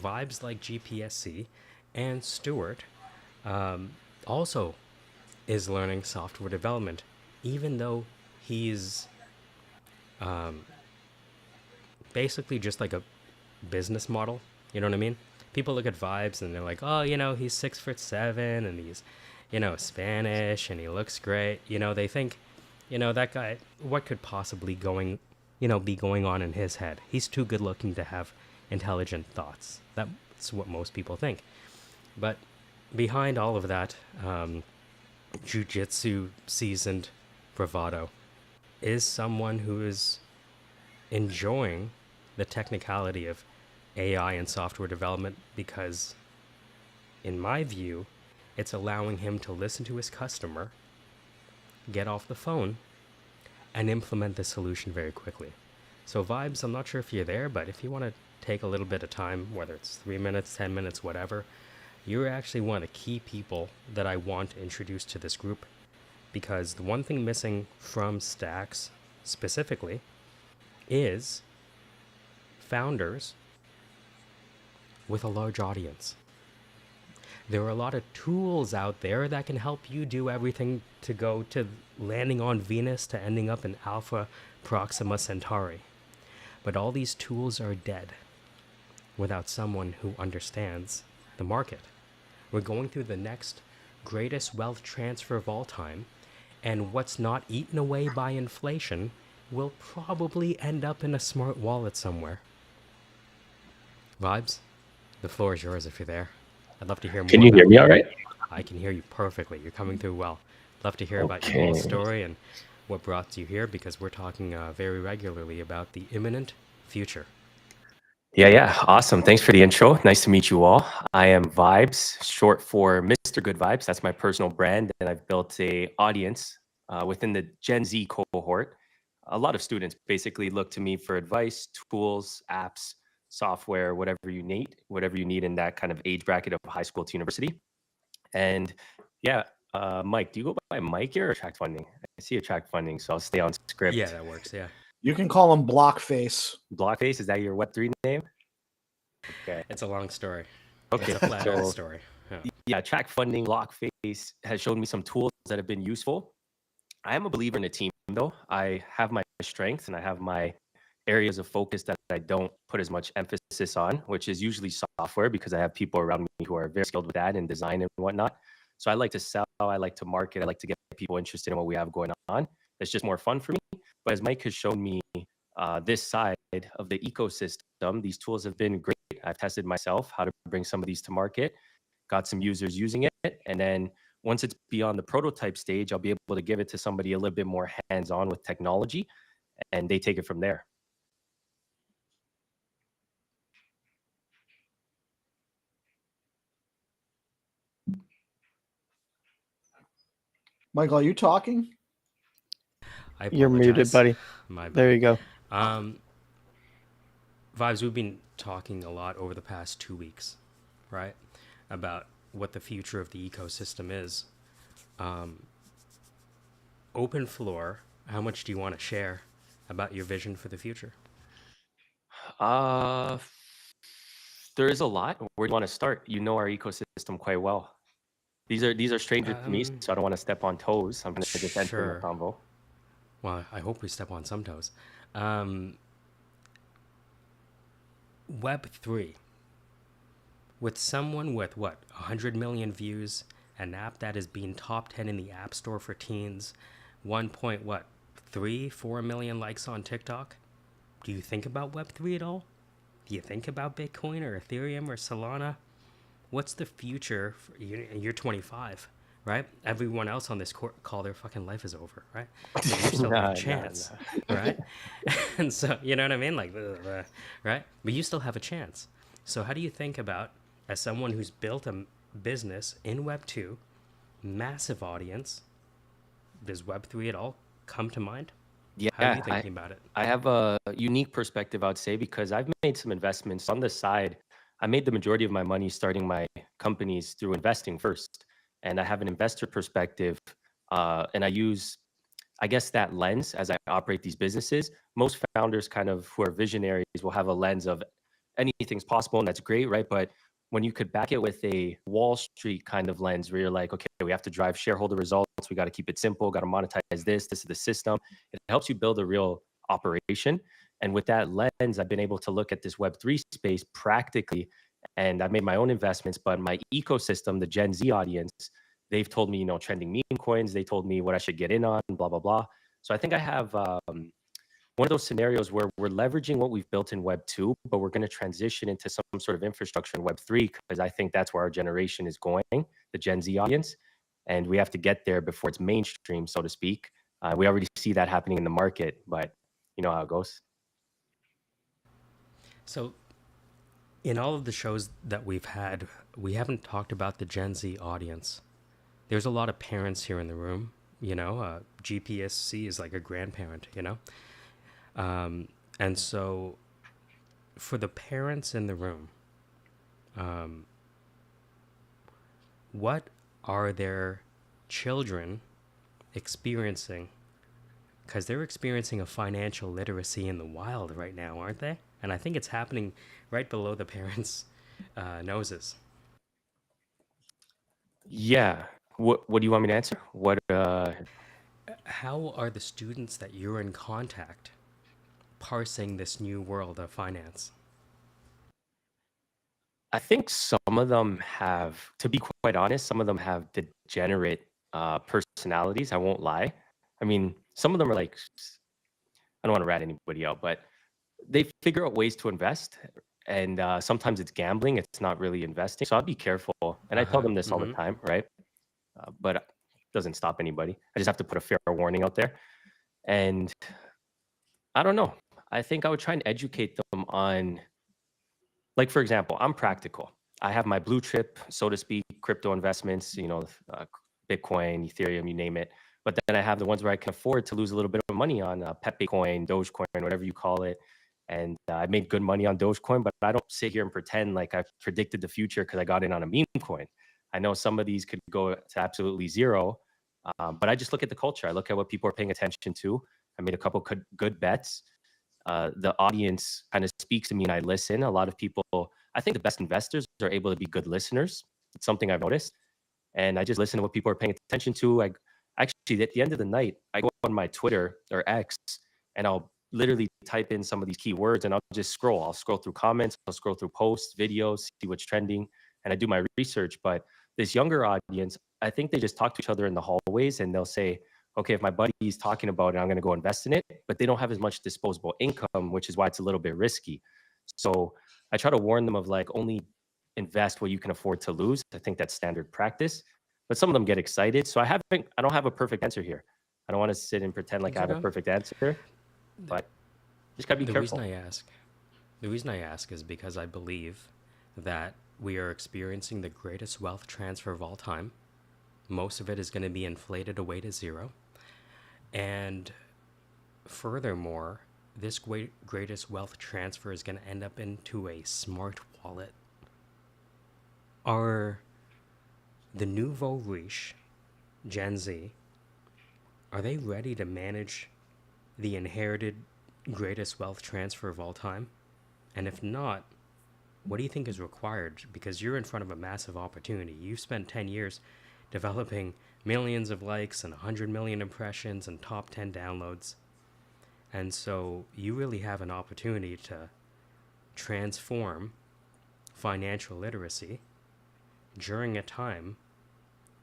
like GPSC, and Stuart also is learning software development, even though he's basically just like a business model. You know what I mean? People look at Vibes and they're like, oh, he's 6'7" and he's, Spanish and he looks great. They think, that guy, what could possibly be going on in his head? He's too good looking to have intelligent thoughts. That's what most people think. But behind all of that, jiu-jitsu seasoned bravado is someone who is enjoying the technicality of AI and software development, because in my view, it's allowing him to listen to his customer, get off the phone, and implement the solution very quickly. So Vibes, I'm not sure if you're there, but if you want to take a little bit of time, whether it's 3 minutes, 10 minutes, whatever, you're actually one of the key people that I want to introduce to this group, because the one thing missing from Stacks specifically is founders with a large audience. There are a lot of tools out there that can help you do everything to go to landing on Venus to ending up in Alpha Proxima Centauri. But all these tools are dead without someone who understands the market. We're going through the next greatest wealth transfer of all time, and what's not eaten away by inflation will probably end up in a smart wallet somewhere. Vibes, the floor is yours if you're there. I'd love to hear more. Can you hear me all right? I can hear you perfectly. You're coming through well. Love to hear about your whole story and what brought you here, because we're talking very regularly about the imminent future. Yeah. Awesome. Thanks for the intro. Nice to meet you all. I am Vibes, short for Mr. Good Vibes. That's my personal brand, and I've built a audience within the Gen Z cohort a lot of students basically look to me for advice, tools, apps, software, whatever you need in that kind of age bracket of high school to university. And yeah, Mike, do you go by Mike here or Attract Funding? I see Attract Funding, so I'll stay on script. Yeah, that works. Yeah. You can call him Blockface. Blockface, is that your Web3 name? Okay. It's a long story. Okay. It's a flat out So story. Yeah. yeah, Attract Funding, Blockface has shown me some tools that have been useful. I am a believer in a team, though. I have my strengths and I have my areas of focus that I don't put as much emphasis on, which is usually software, because I have people around me who are very skilled with that and design and whatnot. So I like to sell, I like to market, I like to get people interested in what we have going on. It's just more fun for me. But as Mike has shown me, this side of the ecosystem, these tools have been great. I've tested myself how to bring some of these to market, got some users using it, and then once it's beyond the prototype stage, I'll be able to give it to somebody a little bit more hands-on with technology, and they take it from there. Michael, are you talking? I You're muted, apologize. buddy. My bad. There you go. Vibes, we've been talking a lot over the past 2 weeks, right? About what the future of the ecosystem is. Open floor, how much do you want to share about your vision for the future? There is a lot. Where do you want to start? You know our ecosystem quite well. These are strangers to me, so I don't want to step on toes. I'm going to just enter in the convo. Well, I hope we step on some toes. Web3. With someone with, 100 million views, an app that is being top 10 in the App Store for teens, 4 million likes on TikTok. Do you think about Web3 at all? Do you think about Bitcoin or Ethereum or Solana? What's the future? You're 25, right? Everyone else on this call, their fucking life is over, right? But you still have a chance, right? And so, you know what I mean? Like, right? But you still have a chance. So how do you think about, as someone who's built a business in Web 2, massive audience, does Web 3 at all come to mind? Yeah, how are you thinking about it? I have a unique perspective, I would say, because I've made some investments on the side. I made the majority of my money starting my companies through investing first, and I have an investor perspective, and I use, I guess, that lens as I operate these businesses. Most founders kind of who are visionaries will have a lens of anything's possible, and that's great, right? But when you could back it with a Wall Street kind of lens where you're like, okay, we have to drive shareholder results. We got to keep it simple, got to monetize this is the system. It helps you build a real operation. And with that lens, I've been able to look at this Web3 space practically, and I've made my own investments, but my ecosystem, the Gen Z audience, they've told me, trending meme coins. They told me what I should get in on, blah, blah, blah. So I think I have one of those scenarios where we're leveraging what we've built in Web 2, but we're going to transition into some sort of infrastructure in Web 3, because I think that's where our generation is going, the Gen Z audience. And we have to get there before it's mainstream, so to speak. We already see that happening in the market, but you know how it goes. So in all of the shows that we've had, we haven't talked about the Gen Z audience. There's a lot of parents here in the room, GPSC is like a grandparent, and so for the parents in the room, what are their children experiencing? Because they're experiencing a financial literacy in the wild right now, aren't they? And I think it's happening right below the parents' noses. Yeah. What do you want me to answer? How are the students that you're in contact parsing this new world of finance? I think some of them have, to be quite honest, some of them have degenerate personalities. I won't lie. I mean, some of them are like, I don't want to rat anybody out, but they figure out ways to invest. And sometimes it's gambling. It's not really investing. So I'll be careful. And I tell them this all the time, right? But it doesn't stop anybody. I just have to put a fair warning out there. And I don't know. I think I would try and educate them on, like, for example, I'm practical. I have my blue chip, so to speak, crypto investments, Bitcoin, Ethereum, you name it. But then I have the ones where I can afford to lose a little bit of money on Pepe coin, Dogecoin, whatever you call it. And I made good money on Dogecoin, but I don't sit here and pretend like I predicted the future because I got in on a meme coin. I know some of these could go to absolutely zero, but I just look at the culture. I look at what people are paying attention to. I made a couple good bets. The audience kind of speaks to me and I listen. A lot of people, I think the best investors are able to be good listeners. It's something I've noticed. And I just listen to what people are paying attention to. I actually, at the end of the night, I go on my Twitter or X and I'll literally type in some of these keywords and I'll just scroll. I'll scroll through comments, I'll scroll through posts, videos, see what's trending, and I do my research. But this younger audience, I think they just talk to each other in the hallways and they'll say, okay, if my buddy's talking about it, I'm going to go invest in it, but they don't have as much disposable income, which is why it's a little bit risky. So I try to warn them of like, only invest what you can afford to lose. I think that's standard practice, but some of them get excited. So I don't have a perfect answer here. I don't want to sit and pretend like I have a perfect answer, but just gotta be careful. The reason I ask is because I believe that we are experiencing the greatest wealth transfer of all time. Most of it is going to be inflated away to zero. And furthermore, this greatest wealth transfer is going to end up into a smart wallet. Are the nouveau riche, Gen Z, are they ready to manage the inherited greatest wealth transfer of all time? And if not, what do you think is required? Because you're in front of a massive opportunity. You've spent 10 years developing millions of likes and 100 million impressions and top 10 downloads. And so you really have an opportunity to transform financial literacy during a time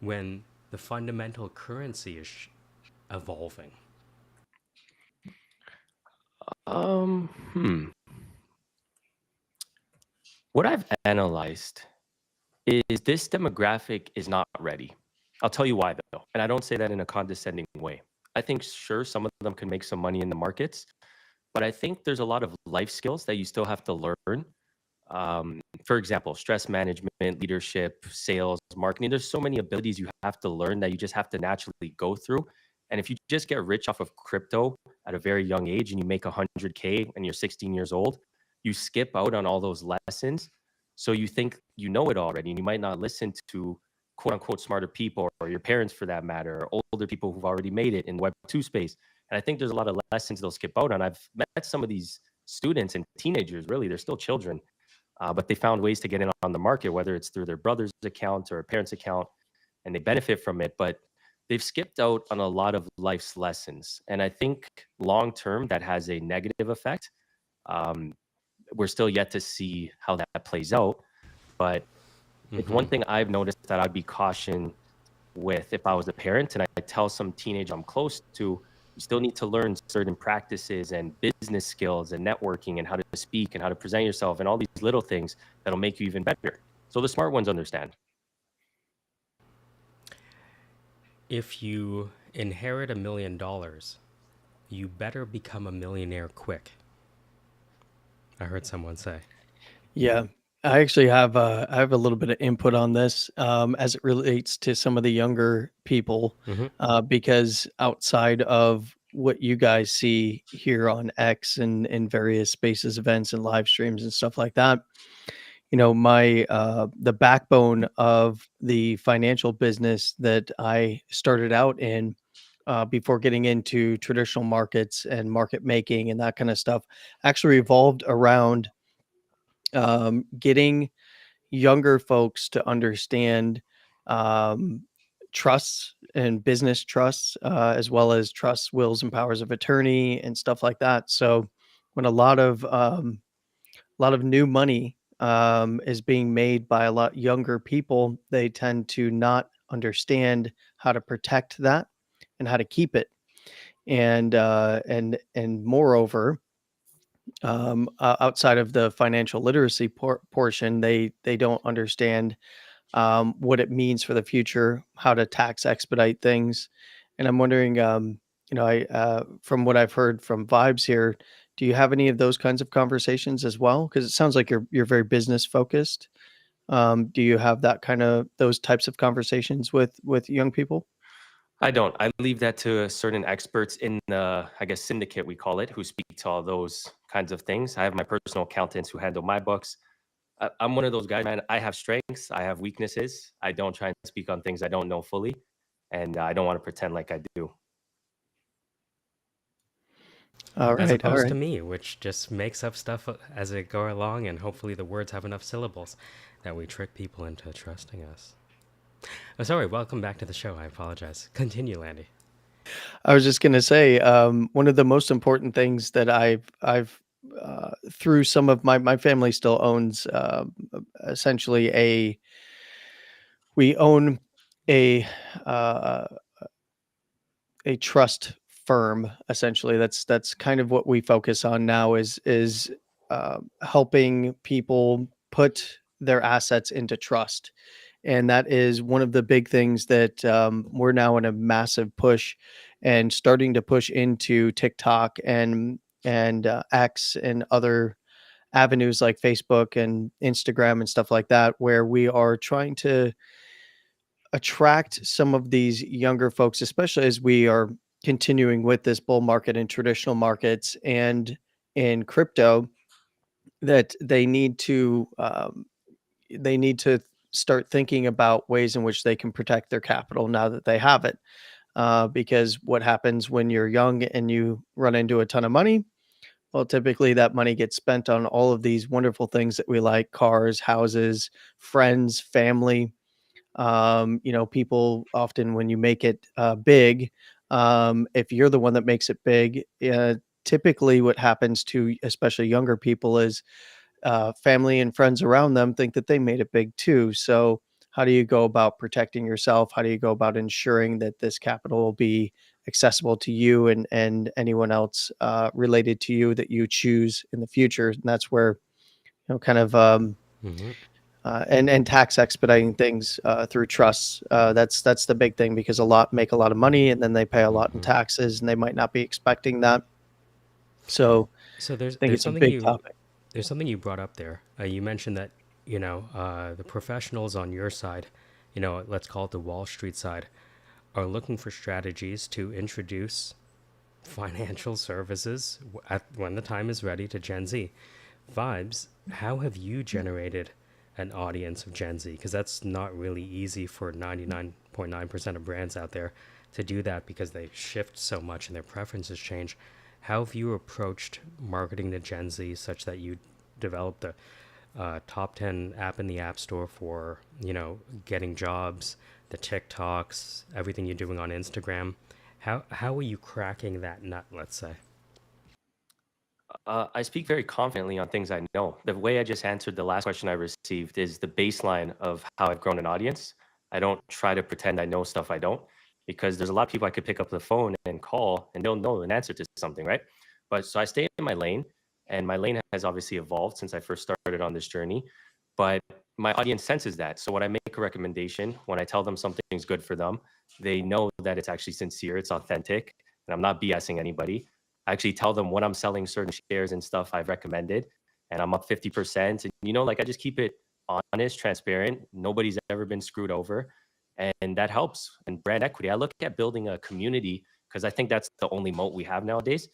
when the fundamental currency is evolving. What I've analyzed is this demographic is not ready. I'll tell you why, though. And I don't say that in a condescending way. I think, sure, some of them can make some money in the markets, but I think there's a lot of life skills that you still have to learn. For example, stress management, leadership, sales, marketing. There's so many abilities you have to learn that you just have to naturally go through. And if you just get rich off of crypto at a very young age and you make 100K and you're 16 years old, you skip out on all those lessons. So you think you know it already, and you might not listen to quote unquote smarter people, or your parents for that matter, or older people who've already made it in Web2 space. And I think there's a lot of lessons they'll skip out on. I've met some of these students and teenagers, really, they're still children, but they found ways to get in on the market, whether it's through their brother's account or a parent's account, and they benefit from it. But they've skipped out on a lot of life's lessons. And I think long term, that has a negative effect. We're still yet to see how that plays out. But it's one thing I've noticed that I'd be cautioned with if I was a parent and I tell some teenager I'm close to, you still need to learn certain practices and business skills and networking and how to speak and how to present yourself and all these little things that'll make you even better. So the smart ones understand. If you inherit $1 million, you better become a millionaire quick. I heard someone say. Yeah, I actually have I have a little bit of input on this as it relates to some of the younger people, because outside of what you guys see here on X and in various spaces, events, and live streams and stuff like that, you know, my the backbone of the financial business that I started out in before getting into traditional markets and market making and that kind of stuff actually revolved around getting younger folks to understand trusts and business trusts, as well as trusts, wills, and powers of attorney and stuff like that. So when a lot of new money is being made by a lot younger people, they tend to not understand how to protect that and how to keep it. And moreover, outside of the financial literacy portion, they don't understand what it means for the future, how to tax expedite things. And I'm wondering, from what I've heard from Vibes here, do you have any of those kinds of conversations as well? Because it sounds like you're very business focused. Do you have those types of conversations with young people? I don't. I leave that to certain experts in the, I guess, syndicate, we call it, who speak to all those kinds of things. I have my personal accountants who handle my books. I'm one of those guys, man. I have strengths, I have weaknesses. I don't try and speak on things I don't know fully, and I don't want to pretend like I do. All As right, all opposed to right. me, which just makes up stuff as it go along, and hopefully the words have enough syllables that we trick people into trusting us. Oh, sorry, welcome back to the show. I apologize. Continue, Landy. I was just gonna say, one of the most important things that I've through some of my family still owns essentially we own a uh, a trust firm essentially. That's kind of what we focus on now is helping people put their assets into trust, and that is one of the big things that we're now in a massive push and starting to push into TikTok and X and other avenues like Facebook and Instagram and stuff like that, where we are trying to attract some of these younger folks, especially as we are continuing with this bull market in traditional markets and in crypto, that they need to start thinking about ways in which they can protect their capital now that they have it. Because what happens when you're young and you run into a ton of money? Well, typically that money gets spent on all of these wonderful things that we like: cars, houses, friends, family. People often, when you make it big, if you're the one that makes it big, typically what happens to especially younger people is family and friends around them think that they made it big too. So, how do you go about protecting yourself? How do you go about ensuring that this capital will be accessible to you and anyone else related to you that you choose in the future? And that's where kind of Mm-hmm. and tax expediting things through trusts. That's the big thing, because a lot make a lot of money and then they pay a lot in Mm-hmm. taxes and they might not be expecting that. So So I think it's a big topic. there's something you brought up there. You mentioned that the professionals on your side, let's call it the Wall Street side, are looking for strategies to introduce financial services when the time is ready to Gen Z. Vibes, how have you generated an audience of Gen Z? Because that's not really easy for 99.9% of brands out there to do that, because they shift so much and their preferences change. How have you approached marketing to Gen Z such that you developed the top 10 app in the App Store for, getting jobs, the TikToks, everything you're doing on Instagram? How are you cracking that nut, let's say? I speak very confidently on things I know. The way I just answered the last question I received is the baseline of how I've grown an audience. I don't try to pretend I know stuff I don't, because there's a lot of people I could pick up the phone and call and they'll know an answer to something, right? But so I stay in my lane, and my lane has obviously evolved since I first started on this journey. But my audience senses that. So when I make a recommendation, when I tell them something's good for them, they know that it's actually sincere, it's authentic, and I'm not BSing anybody. I actually tell them when I'm selling certain shares and stuff I've recommended, and I'm up 50%. And, like I just keep it honest, transparent. Nobody's ever been screwed over. And that helps. And brand equity, I look at building a community, because I think that's the only moat we have nowadays.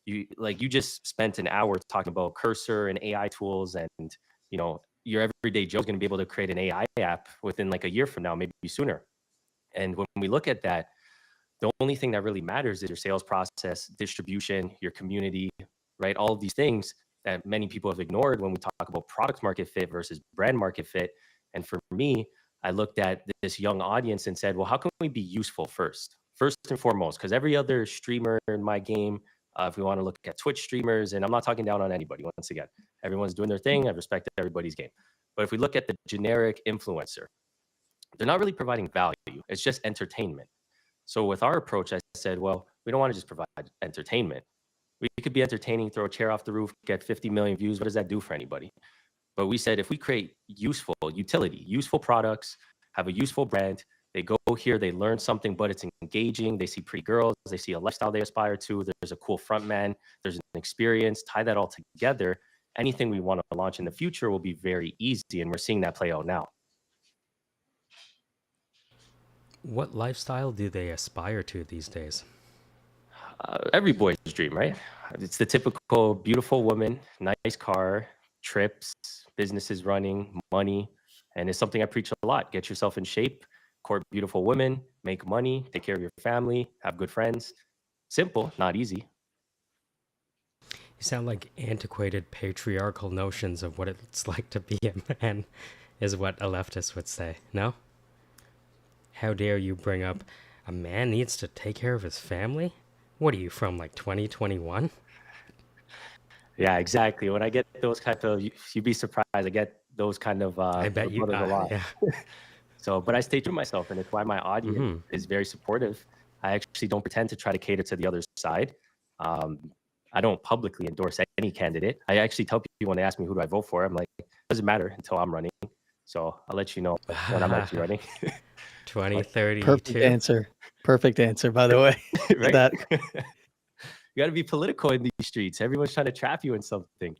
You just spent an hour talking about Cursor and AI tools, and your everyday Joe's going to be able to create an AI app within like a year from now, maybe sooner. And when we look at that, the only thing that really matters is your sales process, distribution, your community, right? All of these things that many people have ignored when we talk about product market fit versus brand market fit. And for me, I looked at this young audience and said, well, how can we be useful first and foremost? Because every other streamer in my game, if we want to look at Twitch streamers, and I'm not talking down on anybody, once again, everyone's doing their thing. I respect everybody's game. But if we look at the generic influencer, they're not really providing value. It's just entertainment. So with our approach, I said, well, we don't want to just provide entertainment. We could be entertaining, throw a chair off the roof, get 50 million views. What does that do for anybody? But we said, if we create useful utility, useful products, have a useful brand, they go here, they learn something, but it's engaging. They see pretty girls, they see a lifestyle they aspire to. There's a cool front man, there's an experience, tie that all together. Anything we want to launch in the future will be very easy. And we're seeing that play out now. What lifestyle do they aspire to these days? Every boy's dream, right? It's the typical beautiful woman, nice car, trips, businesses running, money. And it's something I preach a lot. Get yourself in shape, court beautiful women, make money, take care of your family, have good friends. Simple, not easy. You sound like antiquated patriarchal notions of what it's like to be a man, is what a leftist would say. No? How dare you bring up a man needs to take care of his family? What are you from, like 2021? Yeah, exactly. When I get those kind of, you'd be surprised. I get those kind of I bet you rebuttals a lot. yeah. So, but I stay true to myself, and it's why my audience is very supportive. I actually don't pretend to try to cater to the other side. I don't publicly endorse any candidate. I actually tell people when they ask me who do I vote for, I'm like, it doesn't matter until I'm running. So I'll let you know when I'm actually running. 2032. Perfect answer, by the way. Right? That You got to be political in these streets. Everyone's trying to trap you in something.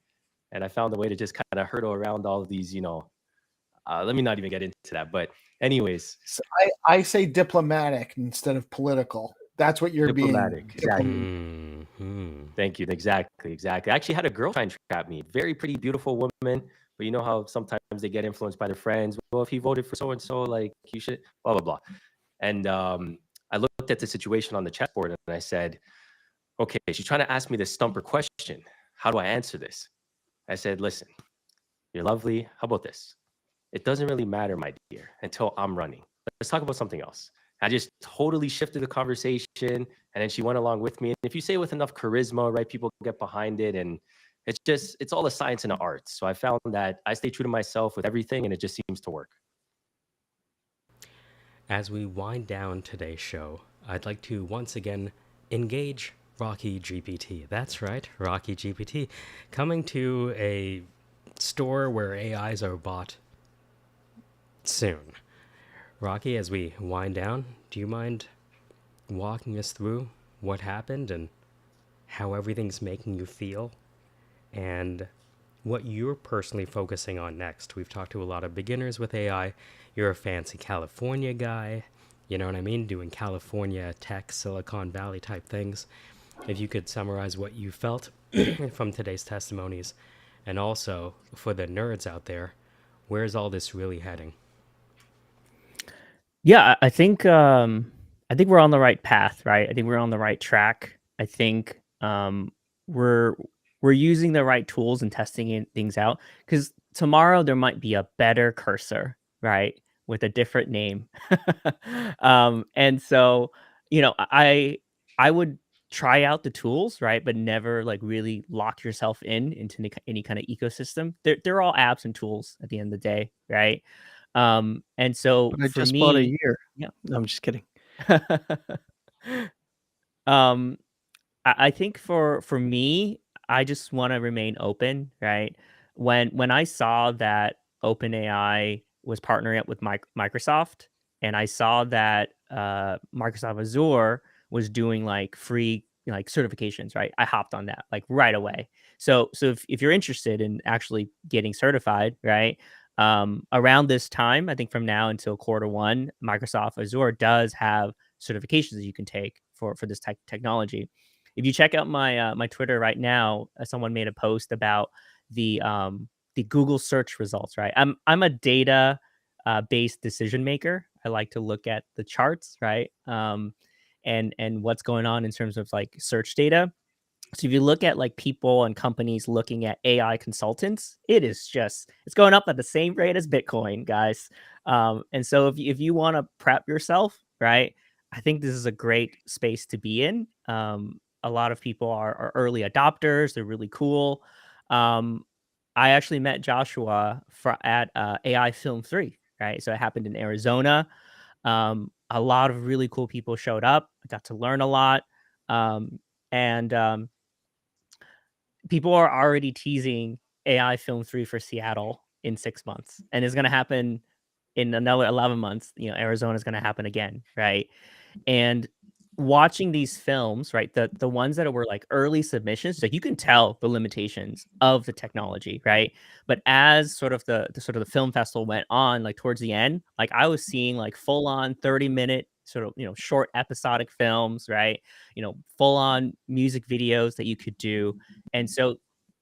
And I found a way to just kind of hurdle around all of these, let me not even get into that. But anyways. So I say diplomatic instead of political. That's what you're diplomatic, being. Exactly. Thank you. Exactly. I actually had a girl try and trap me. Very pretty, beautiful woman. But you know how sometimes they get influenced by their friends. Well, if he voted for so-and-so, like you should, blah, blah, blah. And I looked at the situation on the chessboard and I said, okay, she's trying to ask me this stumper question. How do I answer this? I said, listen, you're lovely. How about this? It doesn't really matter, my dear, until I'm running. Let's talk about something else. I just totally shifted the conversation, and then she went along with me. And if you say it with enough charisma, right, people get behind it, and it's all a science and an art. So I found that I stay true to myself with everything, and it just seems to work. As we wind down today's show, I'd like to once again engage Rocky GPT. That's right, Rocky GPT, coming to a store where AIs are bought soon. Rocky, as we wind down, do you mind walking us through what happened and how everything's making you feel and what you're personally focusing on next? We've talked to a lot of beginners with AI. You're a fancy California guy, you know what I mean? Doing California tech, Silicon Valley type things. If you could summarize what you felt from today's testimonies, and also for the nerds out there, where's all this really heading? Yeah, I think we're on the right path, right? I think we're on the right track. I think we're using the right tools and testing things out, because tomorrow there might be a better cursor, right, with a different name. And so, I would try out the tools, right, but never like really lock yourself into any kind of ecosystem. They're all apps and tools at the end of the day, right? And so I for just me, bought a year. yeah. No, I'm just kidding. I think for me, I just want to remain open, right? When I saw that OpenAI was partnering up with Microsoft, and I saw that Microsoft Azure was doing like free like certifications, right? I hopped on that like right away. So if you're interested in actually getting certified, right? Around this time, I think from now until Q1, Microsoft Azure does have certifications that you can take for this technology. If you check out my my Twitter right now, someone made a post about the Google search results. Right, I'm a data based decision maker. I like to look at the charts, right, and what's going on in terms of like search data. So if you look at like people and companies looking at AI consultants, it's going up at the same rate as Bitcoin, guys. And so if you want to prep yourself, right, I think this is a great space to be in. A lot of people are early adopters. They're really cool. I actually met Joshua at AI Film 3, right? So it happened in Arizona. A lot of really cool people showed up. I got to learn a lot. And people are already teasing AI Film 3 for Seattle in 6 months, and it's going to happen in another 11 months. Arizona is going to happen again, right? And watching these films, right, the ones that were like early submissions, like you can tell the limitations of the technology, right? But as sort of the film festival went on, like towards the end, like I was seeing like full on 30-minute sort of, short episodic films, right? Full on music videos that you could do. And so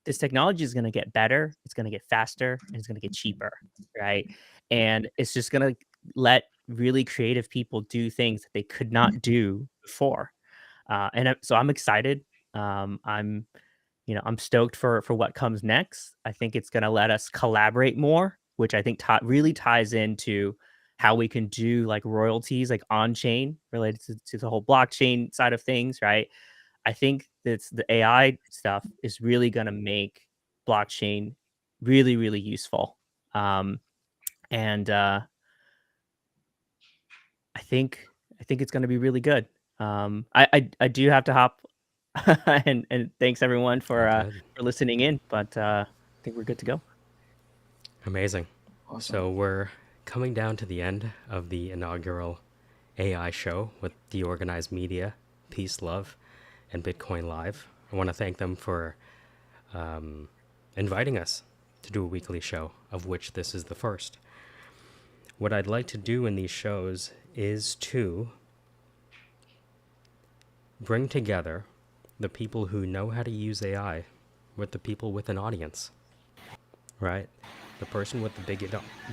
this technology is going to get better, it's going to get faster, and it's going to get cheaper, right? And it's just going to let really creative people do things that they could not do before. So I'm excited. I'm stoked for what comes next. I think it's going to let us collaborate more, which I think really ties into how we can do like royalties, like on chain related to the whole blockchain side of things, right? I think that the AI stuff is really going to make blockchain really, really useful. And I think it's going to be really good. I do have to hop, and thanks everyone for listening in. But I think we're good to go. Amazing. Awesome. So we're coming down to the end of the inaugural AI show with DeOrganized Media, Peace, Love, and Bitcoin Live. I want to thank them for inviting us to do a weekly show, of which this is the first. What I'd like to do in these shows is to bring together the people who know how to use AI with the people with an audience, right? The person with the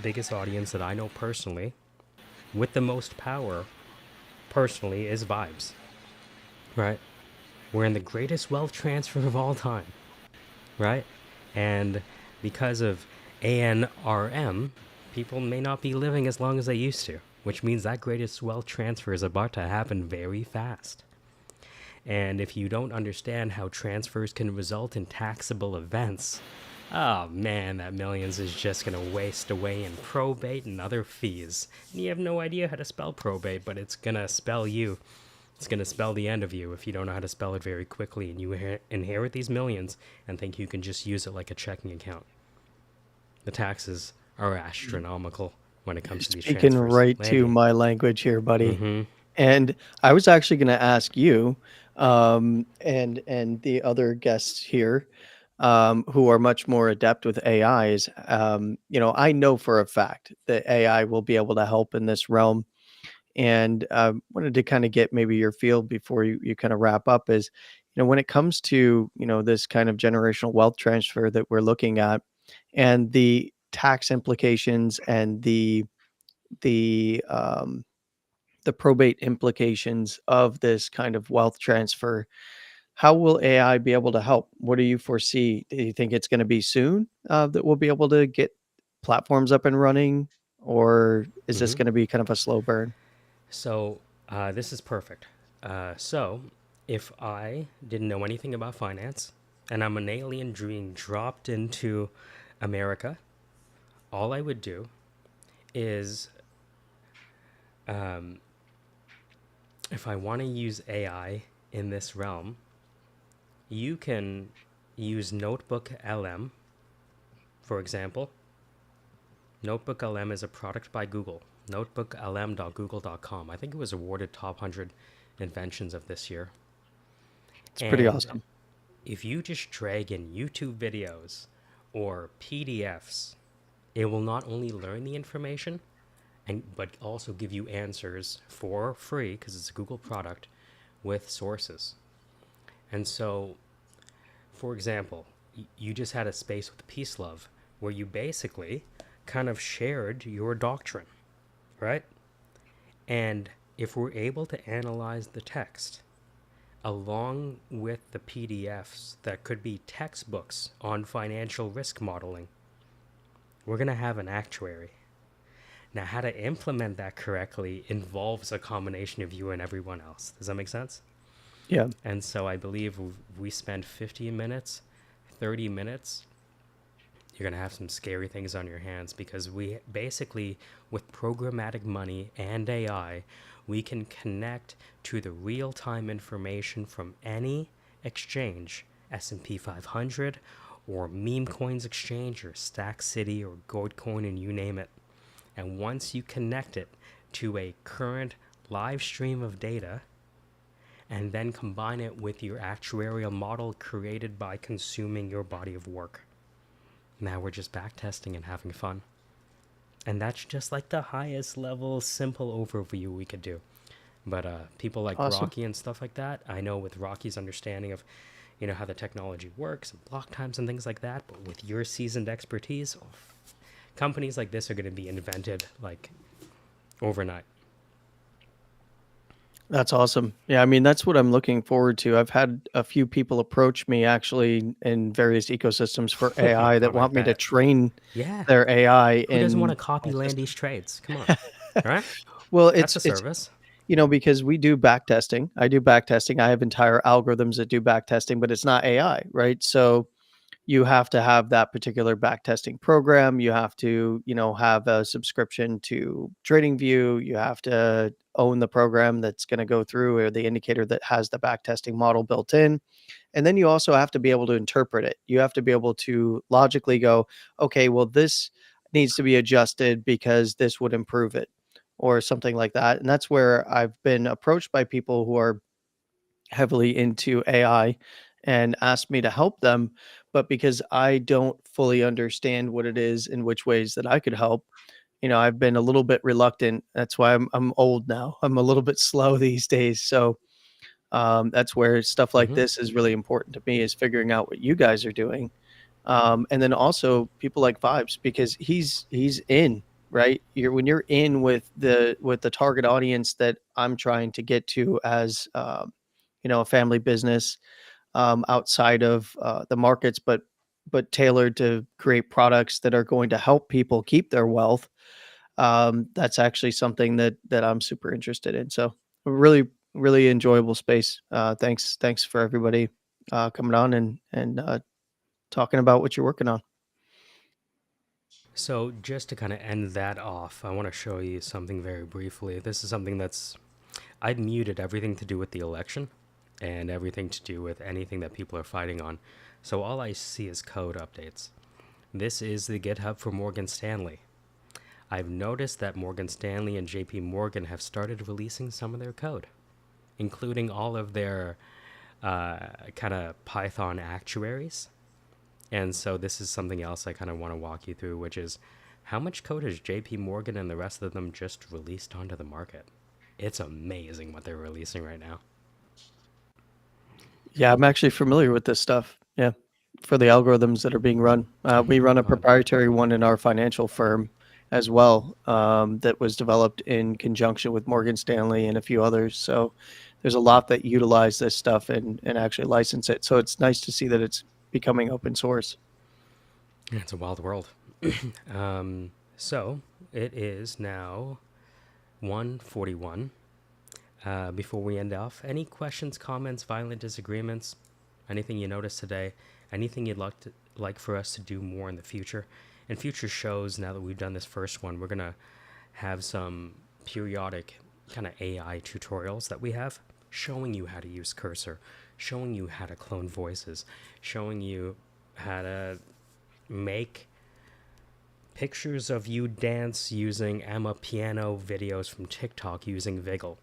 biggest audience that I know personally, with the most power personally, is Vibes, right? We're in the greatest wealth transfer of all time, right? And because of ANRM, people may not be living as long as they used to, which means that greatest wealth transfer is about to happen very fast. And if you don't understand how transfers can result in taxable events, oh man, that millions is just going to waste away in probate and other fees. And you have no idea how to spell probate, but it's going to spell you. It's going to spell the end of you if you don't know how to spell it very quickly, and you inherit these millions and think you can just use it like a checking account. The taxes are astronomical when it comes to these transfers. Speaking right to my language here, buddy. And I was actually going to ask you and the other guests here who are much more adept with AIs. I know for a fact that AI will be able to help in this realm. And wanted to kind of get maybe your feel before you kind of wrap up is, when it comes to, this kind of generational wealth transfer that we're looking at and the tax implications and the probate implications of this kind of wealth transfer, how will AI be able to help? What do you foresee? Do you think it's going to be soon that we'll be able to get platforms up and running, or is this going to be kind of a slow burn? So this is perfect. So if I didn't know anything about finance and I'm an alien being dropped into America, all I would do is if I want to use AI in this realm, you can use Notebook LM, for example. Notebook LM is a product by Google. notebooklm.google.com. I think it was awarded top 100 inventions of this year. It's pretty awesome. If you just drag in YouTube videos or PDFs, it will not only learn the information, but also give you answers for free, because it's a Google product, with sources. And so, for example, you just had a space with Peace Love where you basically kind of shared your doctrine, right? And if we're able to analyze the text along with the PDFs that could be textbooks on financial risk modeling, we're going to have an actuary. Now, how to implement that correctly involves a combination of you and everyone else. Does that make sense? Yeah. And so I believe we spend 15 minutes, 30 minutes, you're going to have some scary things on your hands, because we basically, with programmatic money and AI, we can connect to the real-time information from any exchange, S&P 500 or meme coins exchange or Stack City or Goldcoin, and you name it. And once you connect it to a current live stream of data and then combine it with your actuarial model created by consuming your body of work, now we're just back testing and having fun. And that's just like the highest level simple overview we could do. But people like Awesome. Rocky and stuff like that, I know with Rocky's understanding of, how the technology works and block times and things like that, but with your seasoned expertise, companies like this are going to be invented like overnight. That's awesome. Yeah, I mean, that's what I'm looking forward to. I've had a few people approach me actually in various ecosystems for AI that I want me to bet. train Yeah. their AI Who doesn't want to in copy my system. Landy's trades? Come on. All right? Well, That's it's a service. because we do back testing. I do back testing. I have entire algorithms that do back testing, but it's not AI, right? So you have to have that particular back testing program. You have to, have a subscription to TradingView. You have to own the program that's going to go through, or the indicator that has the back testing model built in. And then you also have to be able to interpret it. You have to be able to logically go, okay, well, this needs to be adjusted because this would improve it, or something like that. And that's where I've been approached by people who are heavily into AI and asked me to help them. But because I don't fully understand what it is and which ways that I could help, I've been a little bit reluctant. That's why I'm old now. I'm a little bit slow these days. So that's where stuff like this is really important to me, is figuring out what you guys are doing. And then also people like Vibes, because he's in, right? When you're in with the target audience that I'm trying to get to as a family business, outside of the markets, but tailored to create products that are going to help people keep their wealth. That's actually something that I'm super interested in. So really, really enjoyable space. Thanks for everybody coming on and talking about what you're working on. So just to kind of end that off, I want to show you something very briefly. This is something I've muted everything to do with the election and everything to do with anything that people are fighting on. So all I see is code updates. This is the GitHub for Morgan Stanley. I've noticed that Morgan Stanley and JP Morgan have started releasing some of their code, including all of their kind of Python actuaries. And so this is something else I kind of want to walk you through, which is how much code has JP Morgan and the rest of them just released onto the market? It's amazing what they're releasing right now. Yeah, I'm actually familiar with this stuff. Yeah, for the algorithms that are being run. We run a proprietary one in our financial firm as well, that was developed in conjunction with Morgan Stanley and a few others. So there's a lot that utilize this stuff and actually license it. So it's nice to see that it's becoming open source. It's a wild world. So it is now 1:41. Before we end off, any questions, comments, violent disagreements, anything you noticed today, anything you'd like for us to do more in the future? In future shows, now that we've done this first one, we're going to have some periodic kind of AI tutorials that we have, showing you how to use Cursor, showing you how to clone voices, showing you how to make pictures of you dance using Amapiano videos from TikTok using Viggle.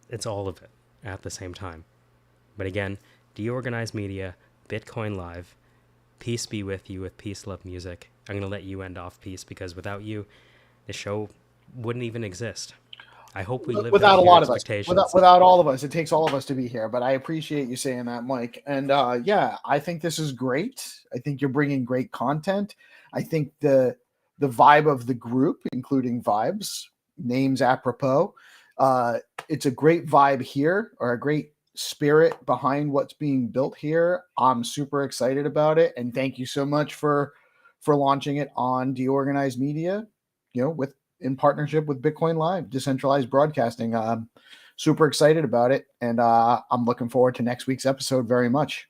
It's all of it at the same time. But again, DeOrganized Media, Bitcoin Live, peace be with you with Peace Love Music. I'm going to let you end off, Peace, because without you, the show wouldn't even exist. I hope we live without a lot of us, expectations. without all of us. It takes all of us to be here, but I appreciate you saying that, Mike. And yeah, I think this is great. I think you're bringing great content. I think the vibe of the group, including Vibes, names apropos, it's a great vibe here, or a great spirit behind what's being built here. I'm super excited about it, and thank you so much for launching it on DeOrganized Media, with in partnership with Bitcoin Live, decentralized broadcasting. Super excited about it, and I'm looking forward to next week's episode very much.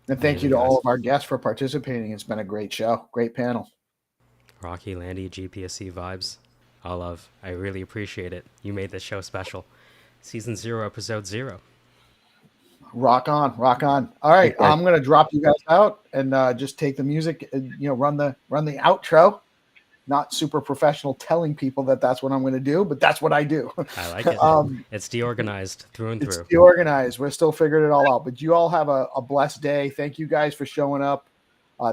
And thank you to all of our guests for participating. It's been a great show, great panel. Rocky, Landy, GPSC Vibes, all love. I really appreciate it. You made this show special. Season 0, episode 0. Rock on, rock on. All right, I'm gonna drop you guys out and just take the music. Run the outro. Not super professional telling people that that's what I'm going to do, but that's what I do. I like it. It's DeOrganized through and through. It's DeOrganized. We're still figuring it all out, but you all have a blessed day. Thank you guys for showing up.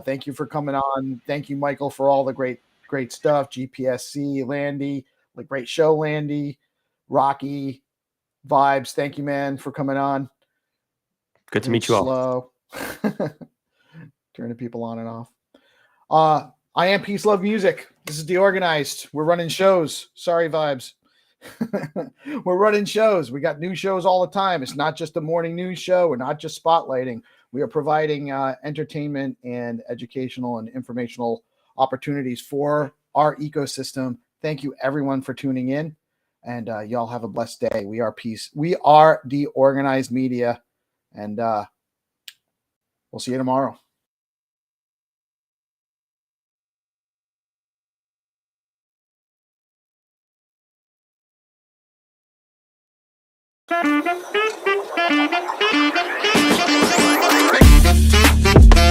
Thank you for coming on. Thank you, Michael, for all the great stuff. GPSC, Landy, great show, Landy. Rocky, Vibes, thank you, man, for coming on. Good to meet you all. Slow. Turning people on and off. I am Peace Love Music. This is DeOrganized. We're running shows. Sorry, Vibes. We're running shows. We got new shows all the time. It's not just a morning news show. We're not just spotlighting. We are providing entertainment and educational and informational opportunities for our ecosystem. Thank you, everyone, for tuning in. And y'all have a blessed day. We are Peace. We are DeOrganized Media. And we'll see you tomorrow. Thank you.